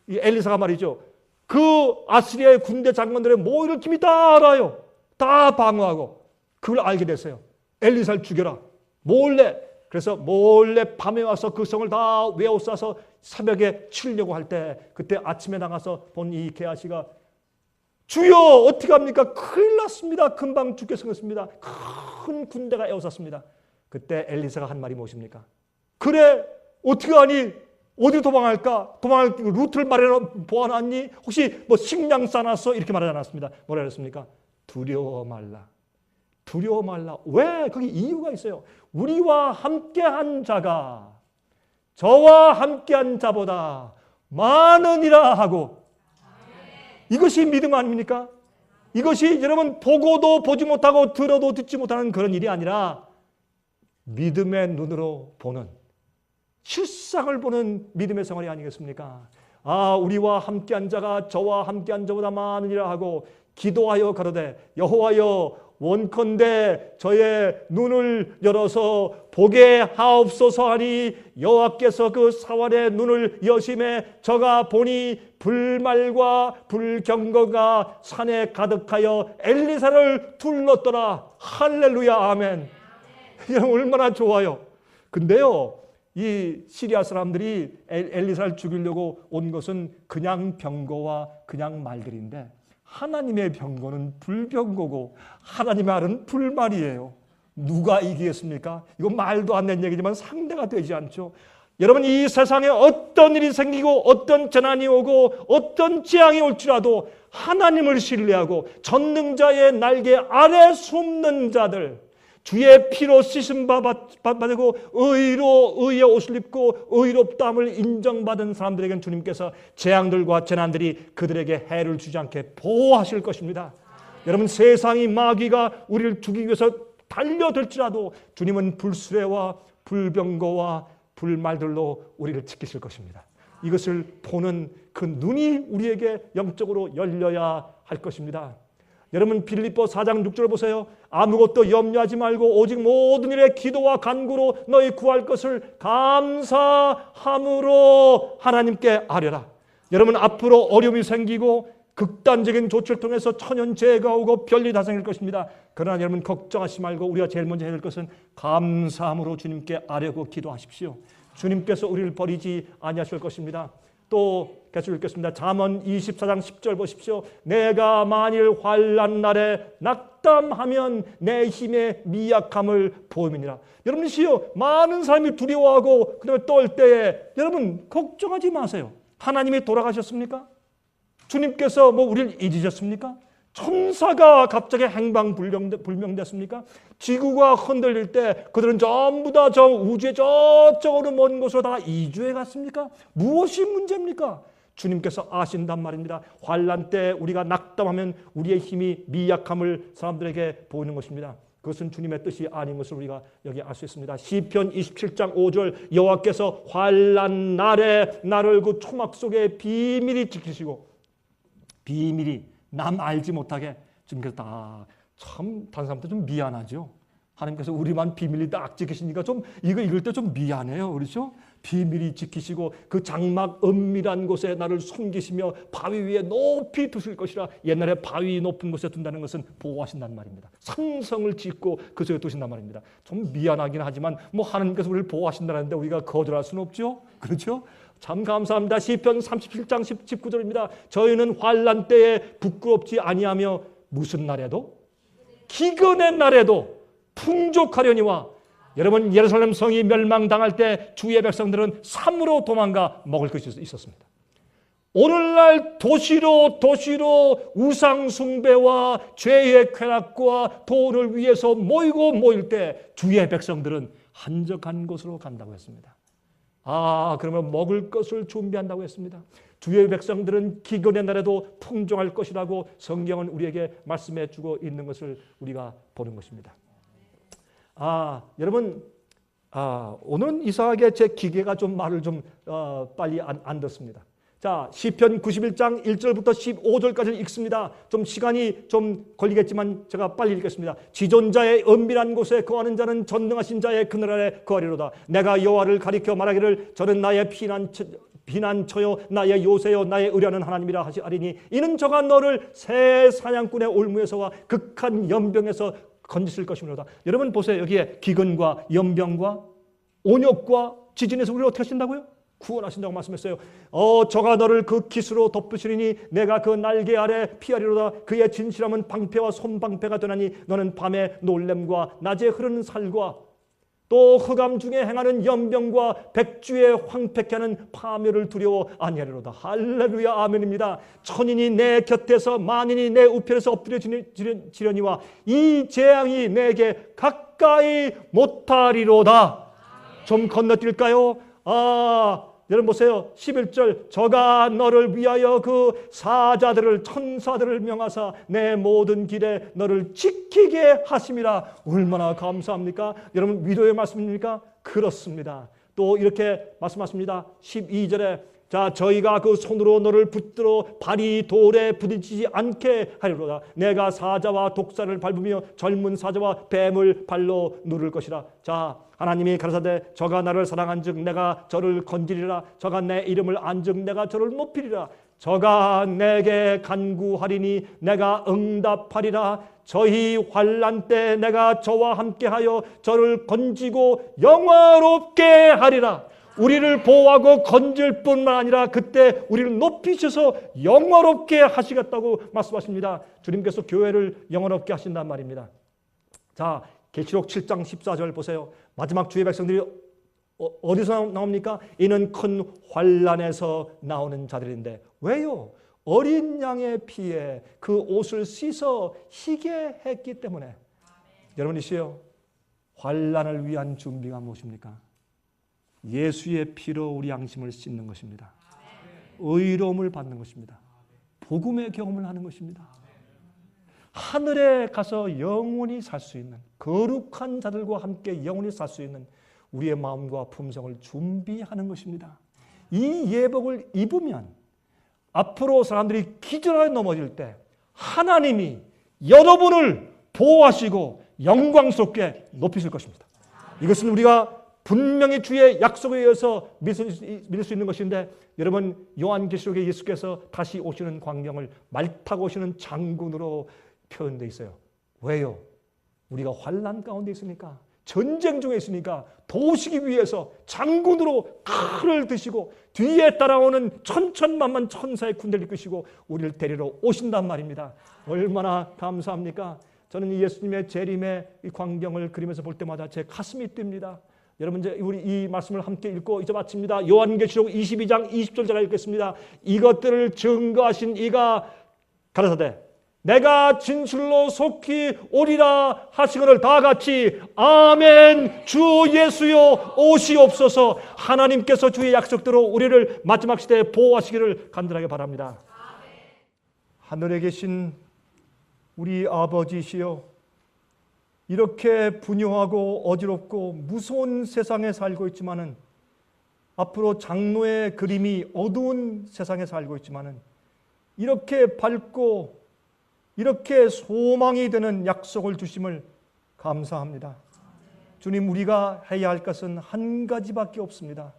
엘리사가 말이죠. 그 아시리아의 군대 장관들의 모의를 김이 다 알아요. 다 방어하고. 그걸 알게 됐어요. 엘리사를 죽여라. 몰래. 그래서 몰래 밤에 와서 그 성을 다 외워싸서 새벽에 치려고 할 때 그때 아침에 나가서 본 이 게하시가 주여 어떻게 합니까? 큰일 났습니다. 금방 죽게 생겼습니다. 큰 군대가 에워쌌습니다. 그때 엘리사가 한 말이 무엇입니까? 그래 어떻게 하니? 어디로 도망할까? 도망할 루트를 보아놨니? 혹시 뭐 식량 싸놨어? 이렇게 말하지 않았습니다. 뭐라 그랬습니까? 두려워 말라. 두려워 말라. 왜? 거기 이유가 있어요. 우리와 함께한 자가 저와 함께한 자보다 많으니라 하고. 이것이 믿음 아닙니까? 이것이 여러분 보고도 보지 못하고 들어도 듣지 못하는 그런 일이 아니라 믿음의 눈으로 보는, 실상을 보는 믿음의 생활이 아니겠습니까? 우리와 함께한 자가 저와 함께한 자보다 많으니라 하고 기도하여 가로되 여호와여 원컨대 저의 눈을 열어서 보게 하옵소서 하니 여호와께서 그 사환의 눈을 여심해 저가 보니 불말과 불경거가 산에 가득하여 엘리사를 둘렀더라. 할렐루야 아멘. 얼마나 좋아요. 근데요 이 시리아 사람들이 엘리사를 죽이려고 온 것은 그냥 병거와 그냥 말들인데 하나님의 병거는 불병거고 하나님의 말은 불말이에요. 누가 이기겠습니까? 이건 말도 안 되는 얘기지만 상대가 되지 않죠. 여러분 이 세상에 어떤 일이 생기고 어떤 재난이 오고 어떤 재앙이 올지라도 하나님을 신뢰하고 전능자의 날개 아래 숨는 자들, 주의 피로 씻음 받고 의의 옷을 입고 의롭다함을 인정받은 사람들에게는 주님께서 재앙들과 재난들이 그들에게 해를 주지 않게 보호하실 것입니다. 여러분 세상이 마귀가 우리를 죽이기 위해서 달려들지라도 주님은 불수레와 불병거와 불말들로 우리를 지키실 것입니다. 이것을 보는 그 눈이 우리에게 영적으로 열려야 할 것입니다. 여러분 빌립보 4장 6절 보세요. 아무것도 염려하지 말고 오직 모든 일에 기도와 간구로 너희 구할 것을 감사함으로 하나님께 아뢰라. 여러분 앞으로 어려움이 생기고 극단적인 조치를 통해서 천연재해가 오고 별일이 다 생길 것입니다. 그러나 여러분 걱정하지 말고 우리가 제일 먼저 해야 될 것은 감사함으로 주님께 아뢰고 기도하십시오. 주님께서 우리를 버리지 아니하실 것입니다. 또 계속 읽겠습니다. 잠언 24장 10절 보십시오. 내가 만일 환난 날에 낙담하면 내 힘의 미약함을 보임이니라. 여러분이시여 많은 사람이 두려워하고 그다음에 떨 때에 여러분 걱정하지 마세요. 하나님이 돌아가셨습니까? 주님께서 우리를 잊으셨습니까? 천사가 갑자기 행방불명됐습니까? 지구가 흔들릴 때 그들은 전부 다 저 우주의 저쪽으로 먼 곳으로 다 이주해 갔습니까? 무엇이 문제입니까? 주님께서 아신단 말입니다. 환난 때 우리가 낙담하면 우리의 힘이 미약함을 사람들에게 보이는 것입니다. 그것은 주님의 뜻이 아닌 것을 우리가 여기 알 수 있습니다. 시편 27장 5절 여호와께서 환난 날에 나를 그 초막 속에 비밀히 지키시고 비밀이 남 알지 못하게 주님께서 다 참 다른 사람들 좀 미안하죠. 하나님께서 우리만 비밀리 딱 지키시니까 좀 이거 읽을 때 좀 미안해요. 그렇죠? 비밀히 지키시고 그 장막 은밀한 곳에 나를 숨기시며 바위 위에 높이 두실 것이라. 옛날에 바위 높은 곳에 둔다는 것은 보호하신다는 말입니다. 산성을 짓고 그 속에 두신단 말입니다. 좀 미안하긴 하지만 뭐 하나님께서 우리를 보호하신다는데 우리가 거절할 수는 없죠. 그렇죠? 참 감사합니다. 시편 37장 19절입니다. 저희는 환난 때에 부끄럽지 아니하며 무슨 날에도 기근의 날에도 풍족하려니와. 여러분, 예루살렘 성이 멸망당할 때 주의 백성들은 산으로 도망가 먹을 것이 있었습니다. 오늘날 도시로 우상 숭배와 죄의 쾌락과 돈을 위해서 모일 때 주의 백성들은 한적한 곳으로 간다고 했습니다. 그러면 먹을 것을 준비한다고 했습니다. 주의 백성들은 기근의 날에도 풍족할 것이라고 성경은 우리에게 말씀해 주고 있는 것을 우리가 보는 것입니다. 여러분, 오늘은 이상하게 제 기계가 좀 말을 좀 빨리 안 듣습니다. 자, 시편 91장 1절부터 15절까지 읽습니다. 좀 시간이 좀 걸리겠지만 제가 빨리 읽겠습니다. 지존자의 은밀한 곳에 거하는 자는 전능하신 자의 그늘 아래 거하리로다. 내가 여호와를 가리켜 말하기를 저는 나의 피난처요 나의 요새요 나의 의뢰하는 하나님이라 하리니 이는 저가 너를 새 사냥꾼의 올무에서와 극한 연병에서 건지실 것이므로다. 여러분 보세요. 여기에 기근과 연병과 온역과 지진에서 우리를 어떻게 하신다고요? 구원하신다고 말씀했어요. 저가 너를 그 깃으로 덮으시리니 내가 그 날개 아래 피하리로다. 그의 진실함은 방패와 손방패가 되나니 너는 밤에 놀램과 낮에 흐르는 살과 또 흑암 중에 행하는 연병과 백주에 황폐케 하는 파멸을 두려워 아니하리로다. 할렐루야 아멘입니다. 천인이 내 곁에서 만인이 내 우편에서 엎드려지려니와 이 재앙이 내게 가까이 못하리로다. 좀 건너뛸까요? 여러분 보세요. 11절 저가 너를 위하여 그 사자들을 천사들을 명하사 내 모든 길에 너를 지키게 하심이라. 얼마나 감사합니까? 여러분 위로의 말씀입니까? 그렇습니다. 또 이렇게 말씀하십니다. 12절에 자 저희가 그 손으로 너를 붙들어 발이 돌에 부딪히지 않게 하리로다. 내가 사자와 독사를 밟으며 젊은 사자와 뱀을 발로 누를 것이라. 자 하나님이 가라사대 저가 나를 사랑한즉 내가 저를 건지리라. 저가 내 이름을 안즉 내가 저를 높이리라. 저가 내게 간구하리니 내가 응답하리라. 저희 환난 때 내가 저와 함께하여 저를 건지고 영화롭게 하리라. 우리를 보호하고 건질 뿐만 아니라 그때 우리를 높이셔서 영화롭게 하시겠다고 말씀하십니다. 주님께서 교회를 영화롭게 하신단 말입니다. 자, 계시록 7장 14절 보세요. 마지막 주의 백성들이 어디서 나옵니까? 이는 큰 환난에서 나오는 자들인데 왜요? 어린 양의 피에 그 옷을 씻어 희게 했기 때문에. 여러분이시여, 환난을 위한 준비가 무엇입니까? 예수의 피로 우리 양심을 씻는 것입니다. 의로움을 받는 것입니다. 복음의 경험을 하는 것입니다. 하늘에 가서 영원히 살 수 있는 거룩한 자들과 함께 영원히 살 수 있는 우리의 마음과 품성을 준비하는 것입니다. 이 예복을 입으면 앞으로 사람들이 기절하여 넘어질 때 하나님이 여러분을 보호하시고 영광스럽게 높이실 것입니다. 이것은 우리가 분명히 주의 약속에 의해서 믿을 수 있는 것인데, 여러분 요한계시록에 예수께서 다시 오시는 광경을 말 타고 오시는 장군으로 표현되어 있어요. 왜요? 우리가 환난 가운데 있으니까, 전쟁 중에 있으니까 도우시기 위해서 장군으로 칼을 드시고 뒤에 따라오는 천천만만 천사의 군대를 이끄시고 우리를 데리러 오신단 말입니다. 얼마나 감사합니까? 저는 예수님의 재림의 이 광경을 그리면서 볼 때마다 제 가슴이 뜁니다. 여러분 이제 우리 이 말씀을 함께 읽고 이제 마칩니다. 요한계시록 22장 20절 제가 읽겠습니다. 이것들을 증거하신 이가 가라사대 내가 진실로 속히 오리라 하시거늘 다 같이 아멘. 주 예수여 오시옵소서. 하나님께서 주의 약속대로 우리를 마지막 시대에 보호하시기를 간절하게 바랍니다. 하늘에 계신 우리 아버지시여, 이렇게 분요하고 어지럽고 무서운 세상에 살고 있지만은, 앞으로 장로의 그림이 어두운 세상에 살고 있지만은, 이렇게 밝고 이렇게 소망이 되는 약속을 주심을 감사합니다. 주님, 우리가 해야 할 것은 한 가지밖에 없습니다.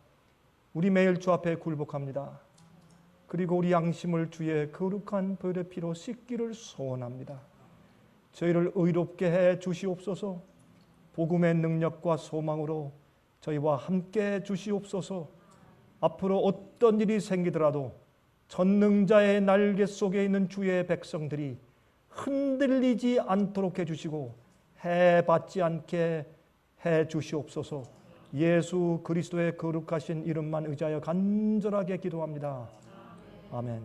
우리 매일 주 앞에 굴복합니다. 그리고 우리 양심을 주의 거룩한 보혈의 피로 씻기를 소원합니다. 저희를 의롭게 해 주시옵소서. 복음의 능력과 소망으로 저희와 함께 해 주시옵소서. 앞으로 어떤 일이 생기더라도 전능자의 날개 속에 있는 주의 백성들이 흔들리지 않도록 해주시고 해받지 않게 해 주시옵소서. 예수 그리스도의 거룩하신 이름만 의지하여 간절하게 기도합니다. 아멘.